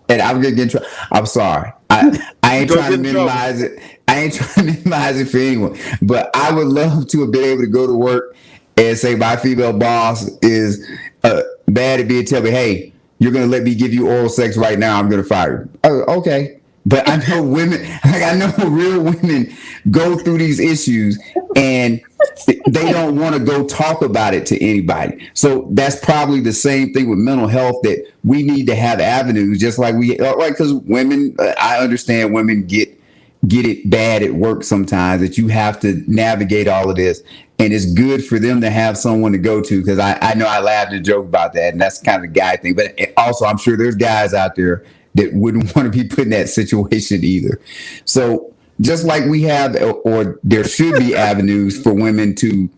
and I'm gonna get. I'm sorry. I ain't Don't trying to get in trouble. minimize it. I ain't trying to minimize it for anyone. But I would love to have been able to go to work and say my female boss is bad at being tell me, hey, you're gonna let me give you oral sex right now. I'm gonna fire you. Oh, okay. But I know women, like I know real women go through these issues and they don't want to go talk about it to anybody. So that's probably the same thing with mental health, that we need to have avenues, just like we, right? Because women, I understand women get it bad at work sometimes, that you have to navigate all of this. And it's good for them to have someone to go to, because I know I laughed and joked about that, and that's kind of the guy thing. But also, I'm sure there's guys out there that wouldn't want to be put in that situation either. So just like we have, or there should be avenues for women to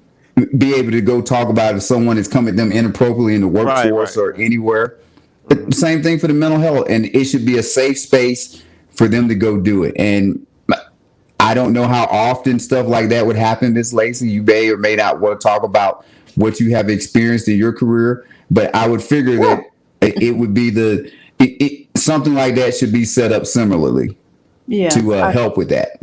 be able to go talk about if someone is coming at them inappropriately in the workforce or anywhere. But same thing for the mental health, and it should be a safe space for them to go do it. And I don't know how often stuff like that would happen, Miss Lacey. You may or may not want to talk about what you have experienced in your career, but I would figure that it would be something like that should be set up similarly to help with that.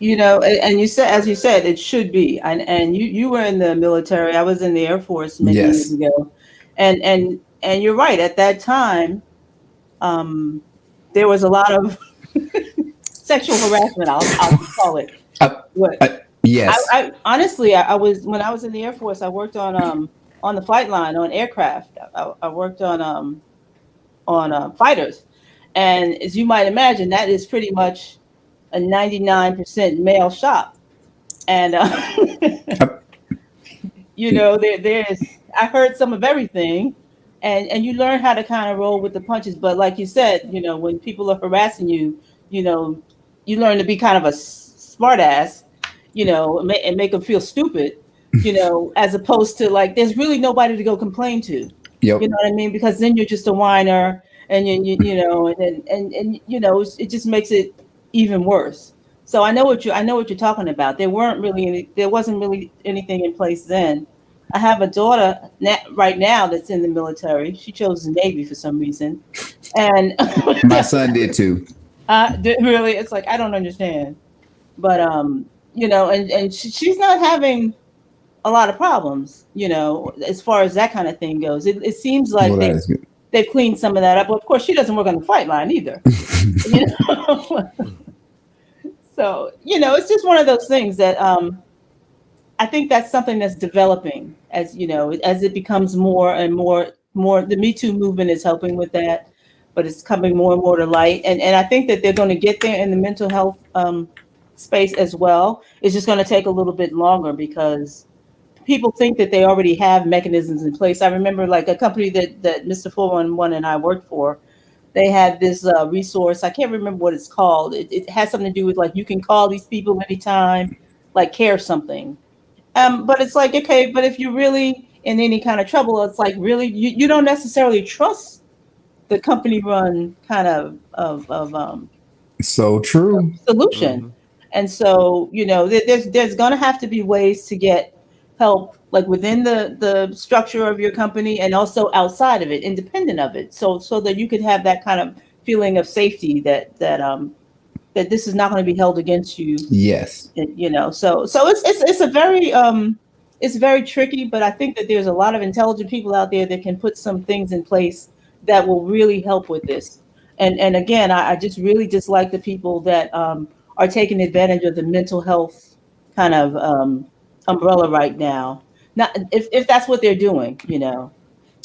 You know, and you said, as you said, it should be. And you were in the military. I was in the Air Force many years ago, and you're right. At that time, there was a lot of sexual harassment. I'll call it. Yes. I honestly, I was, when I was in the Air Force, I worked on the flight line on aircraft. I worked on fighters, and as you might imagine, that is pretty much a 99% male shop, and you know, there's, I heard some of everything, and you learn how to kind of roll with the punches. But like you said, you know, when people are harassing you, you know, you learn to be kind of a smart ass, you know, and make them feel stupid, you know, as opposed to like, there's really nobody to go complain to. Yep. You know what I mean? Because then you're just a whiner, and you know, and you know, it just makes it even worse. So I know what you're talking about. There wasn't really anything in place then. I have a daughter right now that's in the military. She chose the Navy for some reason, and my son did too. Really, it's like, I don't understand, but you know, and she's not having a lot of problems, you know, as far as that kind of thing goes. It seems like they've cleaned some of that up. Well, of course, she doesn't work on the flight line either. You know? So, you know, it's just one of those things that I think that's something that's developing, as you know, as it becomes more and more. The Me Too movement is helping with that, but it's coming more and more to light. And I think that they're going to get there in the mental health space as well. It's just going to take a little bit longer, because people think that they already have mechanisms in place. I remember like a company that Mr. 411 and I worked for, they had this resource. I can't remember what it's called. It has something to do with like, you can call these people anytime, like care something. But it's like, okay, but if you're really in any kind of trouble, it's like, really, you don't necessarily trust the company run kind of so true solution. Mm-hmm. And so, you know, there's going to have to be ways to get help, like within the structure of your company, and also outside of it, independent of it, so that you could have that kind of feeling of safety that this is not going to be held against you. Yes. You know, so it's a very it's very tricky, but I think that there's a lot of intelligent people out there that can put some things in place that will really help with this. And again, I just really dislike the people that are taking advantage of the mental health kind of umbrella right now. Not if that's what they're doing, you know.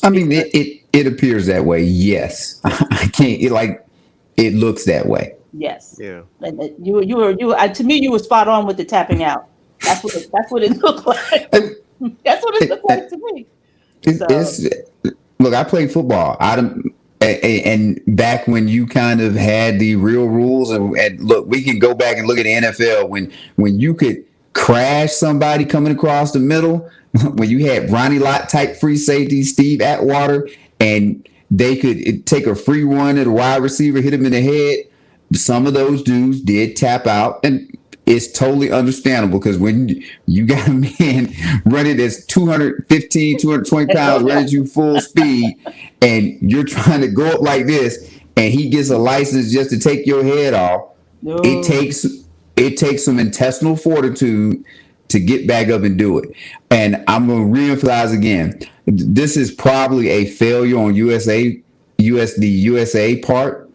I mean, it appears that way. Yes, I can't. It looks that way. Yes. Yeah. And you were to me, you were spot on with the tapping out. That's what it looked like. That's what it looked like to me. Look, I played football. And back when you kind of had the real rules, and look, we can go back and look at the NFL when you could crash somebody coming across the middle, when you had Ronnie Lott type free safety, Steve Atwater, and they could take a free one at a wide receiver, hit him in the head. Some of those dudes did tap out, and it's totally understandable, because when you got a man running that's 215, 220 pounds, running you full speed, and you're trying to go up like this, and he gets a license just to take your head off, No. it takes some intestinal fortitude to get back up and do it. And I'm going to reemphasize again, this is probably a failure on the USA part.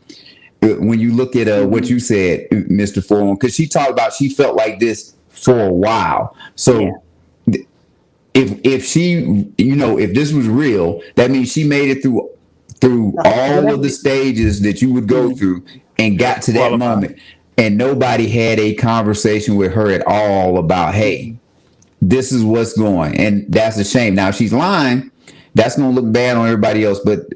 When you look at what you said, Mr. Foreman, because she talked about she felt like this for a while. So if she, if this was real, that means she made it through all of the stages that you would go through and got to that moment. And nobody had a conversation with her at all about, hey, this is what's going. And that's a shame. Now, if she's lying, that's going to look bad on everybody else. But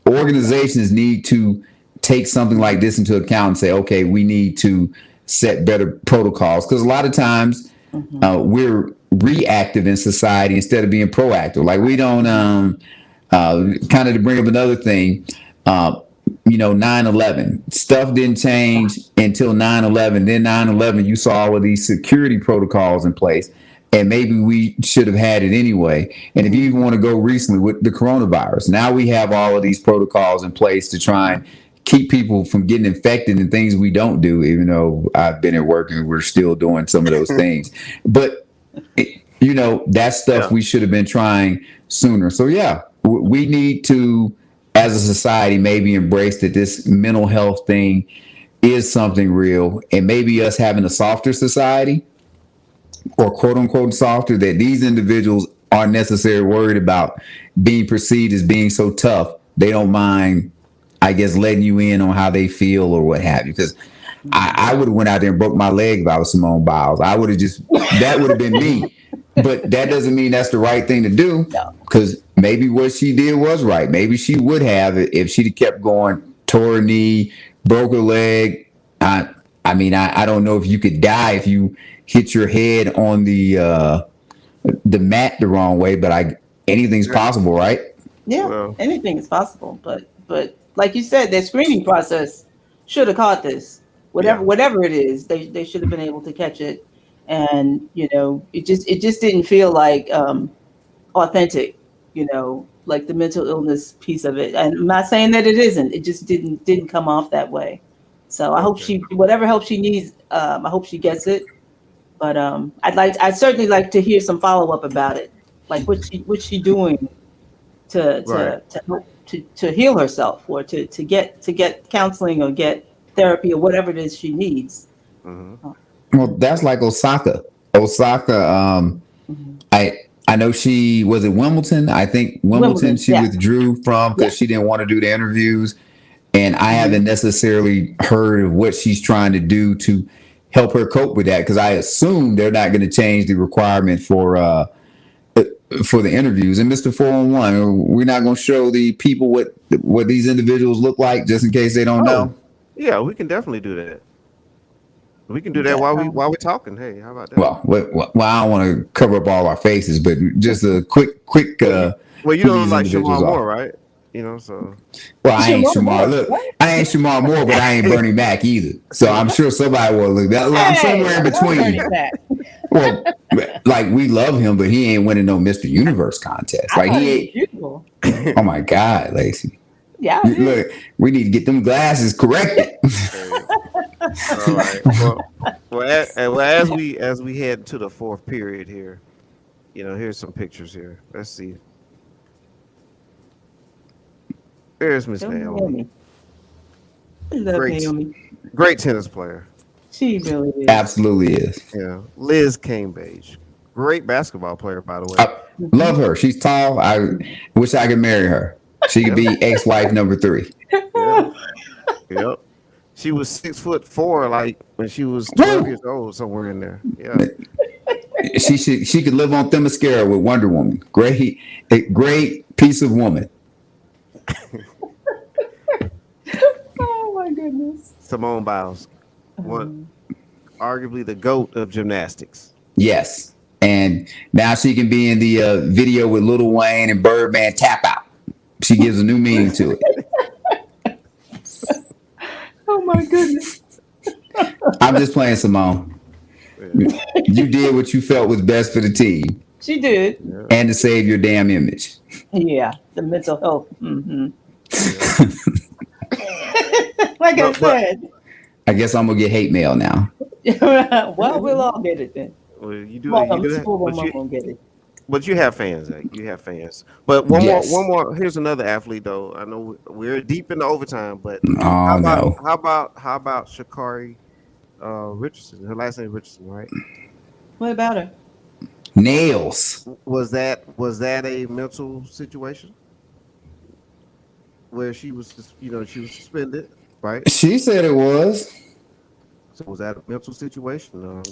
organizations need to take something like this into account and say, okay, we need to set better protocols. Because a lot of times we're reactive in society instead of being proactive. Like we don't, kind of to bring up another thing, 9/11 stuff didn't change until 9/11. Then 9/11, you saw all of these security protocols in place, and maybe we should have had it anyway. And if you even want to go recently with the coronavirus, now we have all of these protocols in place to try and keep people from getting infected and things we don't do, even though I've been at work and we're still doing some of those things. But, that stuff we should have been trying sooner. So, we need to, as a society, maybe embrace that this mental health thing is something real, and maybe us having a softer society, or quote unquote softer, that these individuals aren't necessarily worried about being perceived as being so tough. They don't mind, I guess, letting you in on how they feel or what have you. Because I would have went out there and broke my leg if I was Simone Biles. That would have been me. But that doesn't mean that's the right thing to do, because maybe what she did was right. Maybe she would have if she'd kept going, tore her knee, broke her leg. I don't know if you could die if you hit your head on the mat the wrong way, but anything's possible, right? Yeah, well, anything is possible. But like you said, their screening process should have caught this. Whatever it is, they should have been able to catch it. And it just didn't feel like authentic, like the mental illness piece of it. And I'm not saying that it isn't. It just didn't come off that way. So I hope whatever help she needs, I hope she gets it. But I'd certainly like to hear some follow up about it. Like what's she doing to heal herself, or to get counseling or get therapy or whatever it is she needs. Mm-hmm. Well, that's like Osaka. I know she was at Wimbledon. I think Wimbledon she withdrew from because she didn't want to do the interviews. And I haven't necessarily heard of what she's trying to do to help her cope with that, because I assume they're not going to change the requirement for the interviews. And Mr. 411, we're not going to show the people what these individuals look like, just in case they don't know. Yeah, we can definitely do that. We can do that while we're talking. Hey, how about that? Well, I don't want to cover up all our faces, but just a quick. Well, you don't like Shamar Moore, right? So. Well, I ain't Shamar. Look, I ain't Shamar Moore, but I ain't Bernie Mac either. So I'm sure somebody will look. I'm somewhere in between. Well, like, we love him, but he ain't winning no Mr. Universe contest. Like, he ain't. Beautiful. Oh my God, Lacey. Yeah. Look, we need to get them glasses corrected. All right. Well, as we head to the fourth period here, here's some pictures here. Let's see. There's Miss Naomi. I love Naomi. Great tennis player. She really is. Absolutely is. Yeah. Liz Cambage. Great basketball player, by the way. I love her. She's tall. I wish I could marry her. She could be ex-wife number 3. Yep. She was 6'4", like when she was 12 years old, somewhere in there. Yeah. She could live on Themyscira with Wonder Woman. A great piece of woman. Oh my goodness. Simone Biles, arguably the GOAT of gymnastics. Yes, and now she can be in the video with Lil Wayne and Birdman Tap Out. She gives a new meaning to it. Oh my goodness. I'm just playing, Simone. You did what you felt was best for the team. She did. And to save your damn image. Yeah, the mental health. Mm-hmm. Like I But said. I guess I'm gonna get hate mail now. Well, we'll all get it then. well, you do Well, you do that, Super Woman won't get it. but you have fans. You have fans. But Yes. one more. Here's another athlete though. I know we're deep in the overtime, but Oh no. how about Sha'Carri Richardson? Her last name is Richardson, right? What about her? Nails. Was that a mental situation where she was she was suspended, right? She said it was. So was that a mental situation?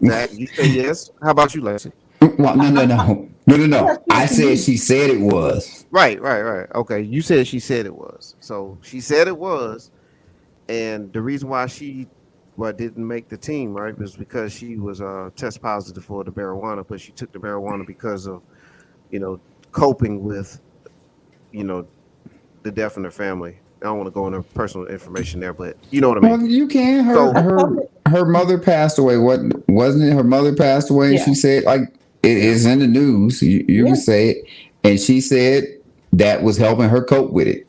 Zach, you say yes. How about you, Lacey? Well, no. I said she said it was. Right. Okay, you said she said it was. So she said it was, and the reason why she didn't make the team, right, was because she was test positive for the marijuana, but she took the marijuana because of coping with the death in her family. I don't want to go into personal information there, but you know what I mean. Well, you can. So- Her mother passed away. Wasn't it? Her mother passed away. And Yeah. she said, like, it is in the news. You Yeah. can say it. And she said that was helping her cope with it.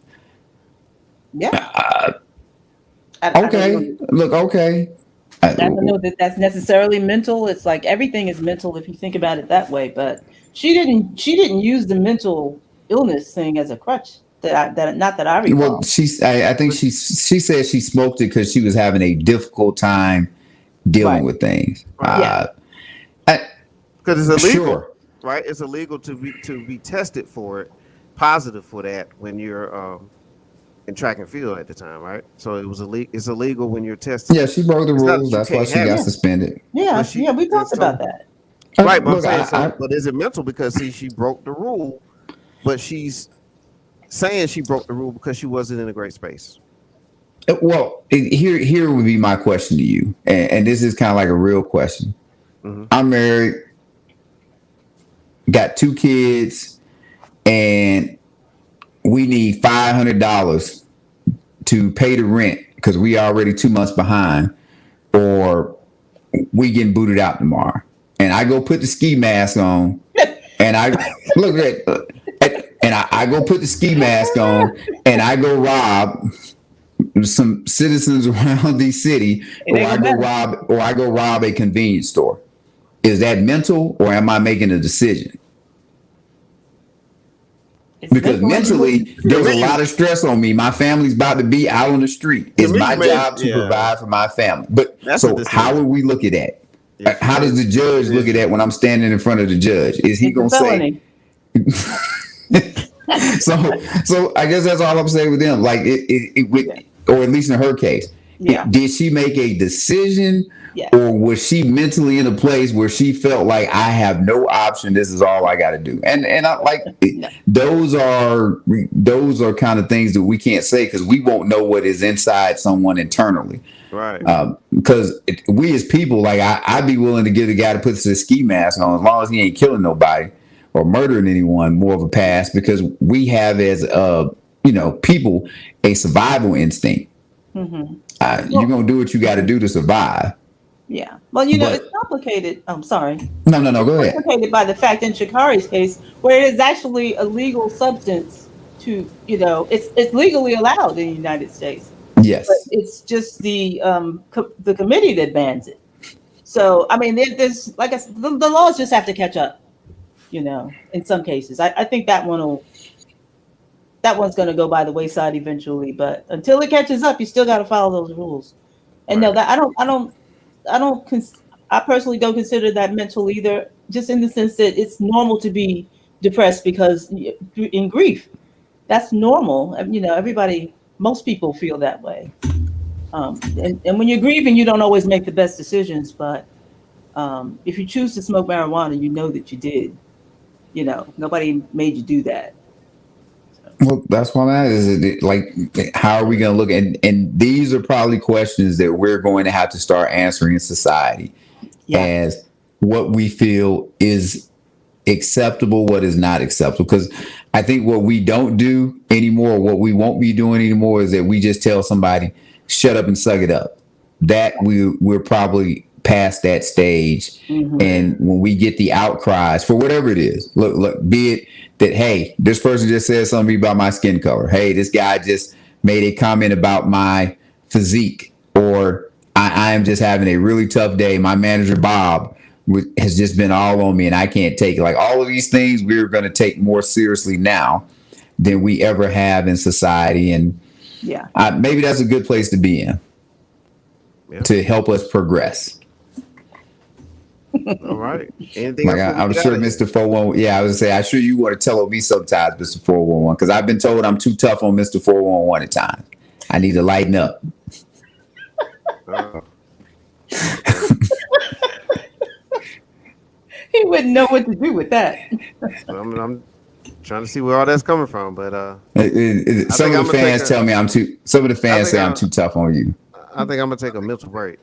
Yeah. Okay. Look, okay. I don't know that that's necessarily mental. It's like everything is mental if you think about it that way. But she didn't use the mental illness thing as a crutch. Not that I recall. Well, I think she said she smoked it because she was having a difficult time dealing Right. with things. Yeah. Because it's illegal, Sure. right? It's illegal to be tested for it, positive for that when you're in track and field at the time, right? So it was illegal. It's illegal when you're tested. Yeah, she broke the It's not rules. that you That's why can't she have got it. suspended. Yeah, But she- we talked so- about that. Right, but Look, I'm saying, but is it mental because she broke the rule, but she's saying she broke the rule because she wasn't in a great space. Well, here would be my question to you, and this is kind of like a real question. Mhm. I'm married, got 2 kids, and we need $500 to pay the rent because we already 2 months behind, or we getting booted out tomorrow. And I go put the ski mask on, and I look at, and I go put the ski mask on, and I go rob some citizens around the city, It ain't gonna or I go rob a convenience store. Is that mental, or am I making a decision? It's Because mental. mentally, there's a lot of stress on me. My family's about to be out on the street. It's me, my man, job to yeah. provide for my family. But That's a so, decision. how would we look at that? If How does the judge look at that when I'm standing in front of the judge? Is he It's a going to say? felony. So I guess that's all I'm saying with them. Like or at least in her case, Yeah. did she make a decision, Yeah. or was she mentally in a place where she felt like I have no option? This is all I got to do. And I like those are kind of things that we can't say because we won't know what is inside someone internally. right, Because we as people, like I'd be willing to give the guy that puts the ski mask on as long as he ain't killing nobody or murdering anyone more of a pass, because we have as people a survival instinct. Mm-hmm. You're gonna do what you got to do to survive. Yeah. Well, But- it's complicated. I'm sorry. No, go ahead. Complicated by the fact in Sha'Carri's case, where it is actually a legal substance to, it's legally allowed in the United States. Yes. But it's just the committee that bans it. So, I mean, there's like I said, the laws just have to catch up, in some cases. I think that one's going to go by the wayside eventually, but until it catches up, you still got to follow those rules. And no, that I personally don't consider that mental either, just in the sense that it's normal to be depressed because in grief, that's normal. Most people feel that way. And when you're grieving, you don't always make the best decisions, but if you choose to smoke marijuana, you know that you did. Nobody made you do that. Well, that's why that is. Like, how are we going to look? And these are probably questions that we're going to have to start answering in society, as what we feel is acceptable, what is not acceptable. Because I think what we don't do anymore, what we won't be doing anymore, is that we just tell somebody, shut up and suck it up. That we're probably past that stage. Mm-hmm. And when we get the outcries for whatever it is, look, be it that, hey, this person just said something about my skin color. Hey, this guy just made a comment about my physique, or I am just having a really tough day. My manager, Bob, has just been all on me and I can't take it. Like all of these things we're going to take more seriously now than we ever have in society. And Yeah. maybe that's a good place to be in to help us progress. All right. Anything Like else? I'm sure Mr. 411, I was gonna say, I'm sure you want to tell me sometimes, Mr. 411, because I've been told I'm too tough on Mr. 411 at times. I need to lighten up. He wouldn't know what to do with that. I'm trying to see where all that's coming from, but some of the fans tell me I'm too. Some of the fans say I'm too tough on you. I think I'm gonna take a mental break.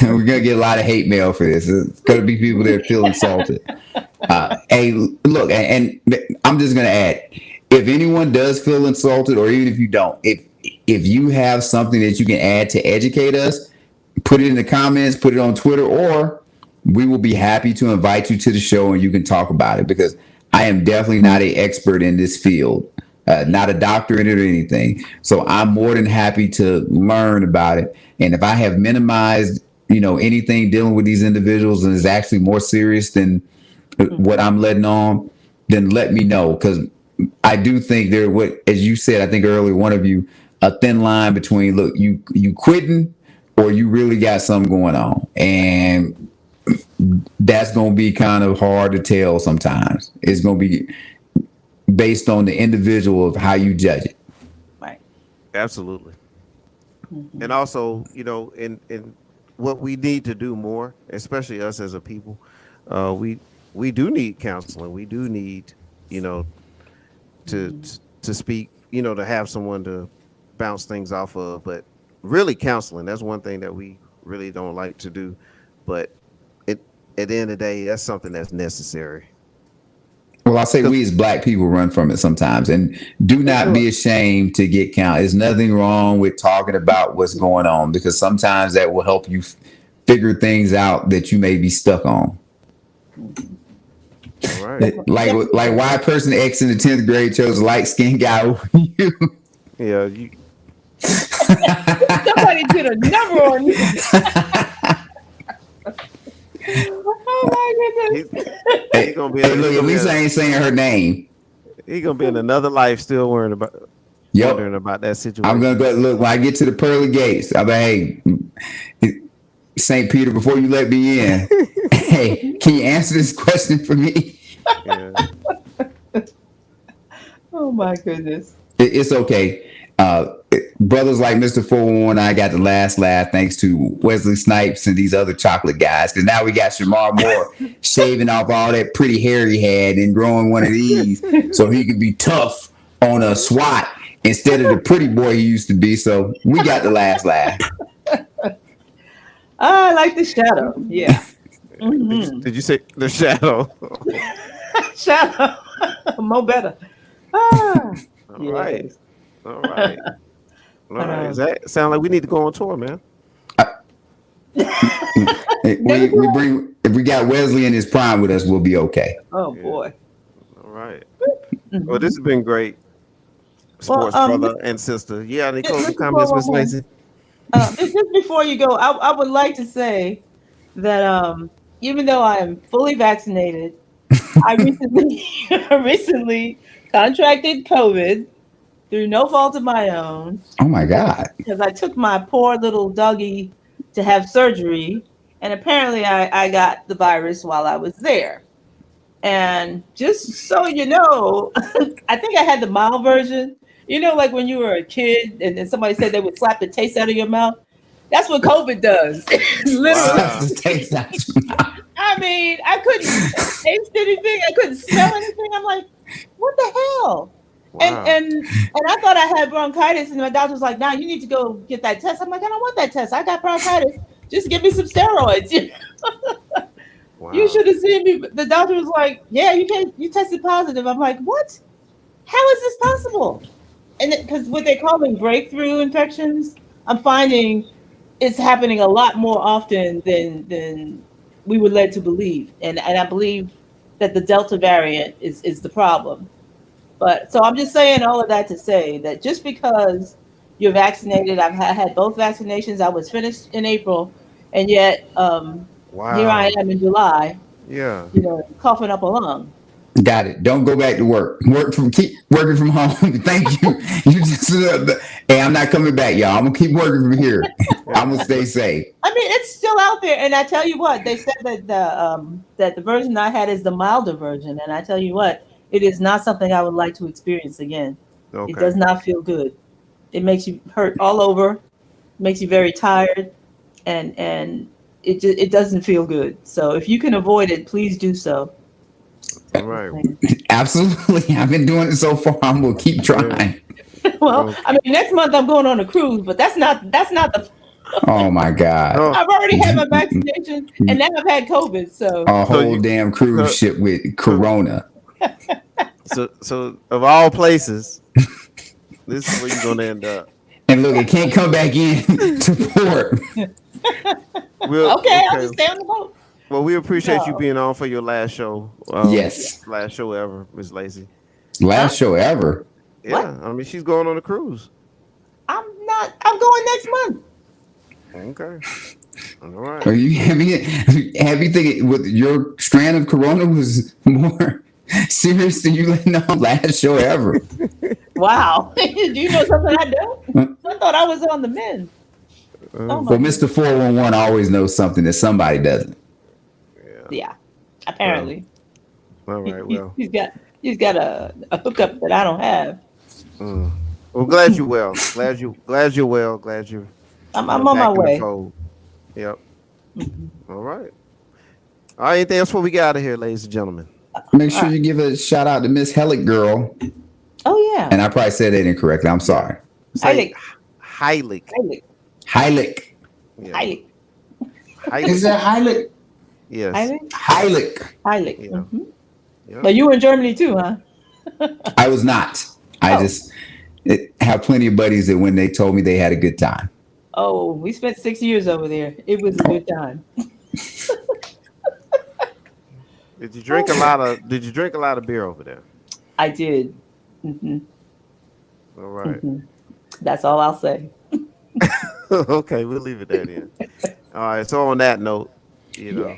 We're gonna get a lot of hate mail for this. It's gonna be people that feel insulted. Hey, look, and I'm just gonna add, if anyone does feel insulted, or even if you don't, if you have something that you can add to educate us, put it in the comments, put it on Twitter, or we will be happy to invite you to the show and you can talk about it, because I am definitely not an expert in this field, not a doctor in it or anything. So I'm more than happy to learn about it. And if I have minimized, anything dealing with these individuals and is actually more serious than what I'm letting on, then let me know. Because I do think as you said, I think earlier, one of you, a thin line between, look, you quitting or you really got something going on. And that's going to be kind of hard to tell sometimes. It's going to be based on the individual of how you judge it. Right. Absolutely. Mm-hmm. And also, in what we need to do more, especially us as a people, we do need counseling. We do need, to speak, to have someone to bounce things off of. But really, counseling, that's one thing that we really don't like to do. But at the end of the day, that's something that's necessary. Well, I say we as Black people run from it sometimes, and do not be ashamed to get counseling. There's nothing wrong with talking about what's going on, because sometimes that will help you figure things out that you may be stuck on. All right. Like why person X in the 10th grade chose a light-skinned guy over you. Yeah. Somebody did a number on you. Oh my goodness. He's gonna be look, at least I ain't saying her name. He's gonna be in another life still wondering about that situation. I'm gonna go look when I get to the pearly gates. I'm like, hey, St. Peter, before you let me in, hey, can you answer this question for me? Yeah. Oh my goodness. It's okay. Brothers like Mr. 411, I got the last laugh thanks to Wesley Snipes and these other chocolate guys. Because now we got Shamar Moore shaving off all that pretty hair he had and growing one of these so he could be tough on a SWAT instead of the pretty boy he used to be. So we got the last laugh. I like the shadow. Yeah. Did you say the shadow? Shadow. Mo better. All right. All right. All right. Does that sound like we need to go on tour, man? If we got Wesley in his prime with us, we'll be okay. Oh boy. All right. Well, this has been great. Sports brother and sister. Yeah, any closing comments, Miss Lacey? Just before you go, I would like to say that even though I am fully vaccinated, I recently contracted COVID through no fault of my own. Oh my God. Because I took my poor little doggy to have surgery, and apparently I got the virus while I was there. And just so you know, I think I had the mild version. Like when you were a kid and somebody said they would slap the taste out of your mouth. That's what COVID does. Literally. Wow. I mean, I couldn't taste anything. I couldn't smell anything. I'm like, what the hell? Wow. And I thought I had bronchitis, and my doctor was like, "Nah, you need to go get that test." I'm like, "I don't want that test. I got bronchitis. Just give me some steroids." Wow. You should have seen me. The doctor was like, "Yeah, you tested positive." I'm like, "What? How is this possible?" And because what they're calling breakthrough infections, I'm finding it's happening a lot more often than we were led to believe, and I believe that the Delta variant is the problem. But so I'm just saying all of that to say that just because you're vaccinated, had both vaccinations. I was finished in April, and yet here I Wow. am in July, Yeah. coughing up a lung. Got it. Don't go back to work. Keep working from home. Thank you. You just hey, I'm not coming back, y'all. I'm gonna keep working from here. I'm gonna stay safe. I mean, it's still out there, and I tell you what, they said that the version I had is the milder version, and I tell you what, it is not something I would like to experience again. Okay. It does not feel good. It makes you hurt all over, makes you very tired, and it doesn't feel good. So if you can avoid it, please do so. All right. Absolutely. I've been doing it so far. I'm gonna keep trying. Well, I mean, next month I'm going on a cruise, but that's not the. Oh my God. I've already had my vaccination, and now I've had COVID. So a whole damn cruise ship with Corona. So of all places, this is where you're gonna end up. And look, it can't come back in to port. Okay, I'll just stay on the boat. Well, we appreciate you being on for your last show. Yes. Last show ever, Miss Lacey. Last show ever? Yeah. What? I mean, she's going on a cruise. I'm going next month. Okay. All right. Are you have you thinking with your strand of Corona was more serious than you letting on last show ever? Wow. Do you know something I don't? I thought I was on the mend. Well, Mr. 411 always knows something that somebody doesn't. Yeah. Apparently. All right. Well, he's got a hookup that I don't have. Well, glad you're well. Glad you're well. Glad you're. I'm on my way. Yep. All right. All right. Anything else before we get out of here, ladies and gentlemen? Make sure you give a shout out to Miss Hellick Girl. Oh yeah. And I probably said that incorrectly. I'm sorry. Heilig. Heilig. Heilig. Is that Heilig? Yes. Heilig. Yeah. Mm-hmm. Yep. But you were in Germany too, huh? I was not. I just have plenty of buddies that when they told me they had a good time. Oh, we spent 6 years over there. It was a good time. Did you drink a lot of beer over there? I did. Mm-hmm. All right. Mm-hmm. That's all I'll say. Okay, we'll leave it there then. All right. So on that note, you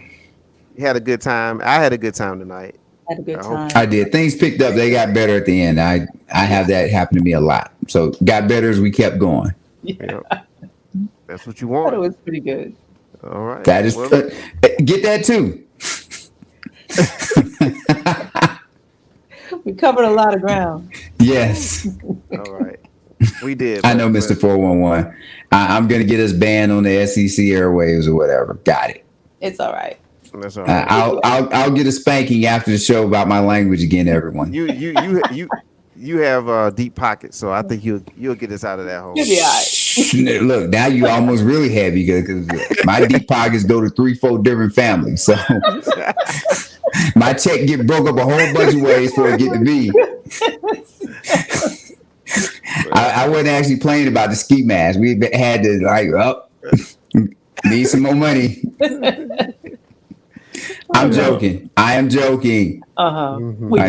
had a good time. I had a good time tonight. Had a good time. I did. Things picked up. They got better at the end. I have that happen to me a lot. So got better as we kept going. Yeah. That's what you I want. thought it was pretty good. All right. That is get that too. We covered a lot of ground. Yes. All right. We did. I know, Mr. 411. I'm going to get us banned on the SEC airwaves or whatever. Got it. It's all right. That's all right. I'll get a spanking after the show about my language again, everyone. You have deep pockets, so I think you'll get us out of that hole. You'll be all right. Look, now you almost really heavy because my deep pockets go to 3-4 different families. So my check get broke up a whole bunch of ways before it get to me. I wasn't actually playing about the ski mask. We had to need some more money. I'm joking. I am joking. I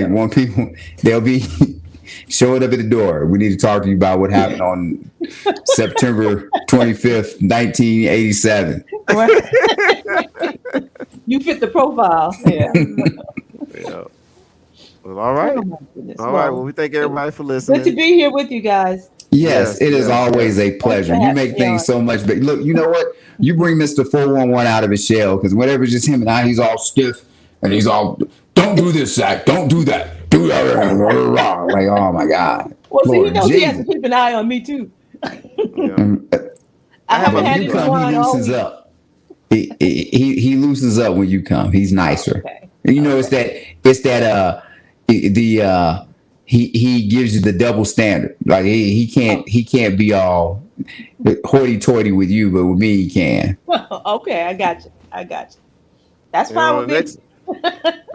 want people. They'll be showing up at the door. We need to talk to you about what happened on September 25th, 1987. You fit the profile. Yeah. Yeah. Well, all right. All right. Well, we thank everybody for listening. Good to be here with you guys. Yes, it is always a pleasure. You make things so much better. Look, you know what? You bring Mr. 411 out of his shell because whenever it's just him and I, he's all stiff and he's all, don't do this, Zach. Don't do that. Do that. Like, oh my God. Well, see, he knows he has to keep an eye on me too. I haven't had anyone he loosens up. He loosens up when you come. He's nicer. Okay. You know, it's that he gives you the double standard. Like he can't be all hoity-toity with you, but with me he can. Okay, I got you. That's fine with me.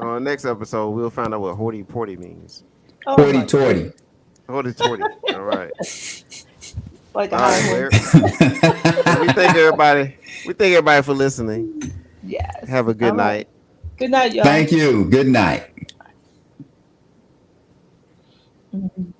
On the next episode, we'll find out what hoity-toity means. Hoity-toity. Hoity-toity. All right. Like all right, we thank everybody for listening. Yes. Have a good night. Good night, y'all. Thank you. Good night. Mhm.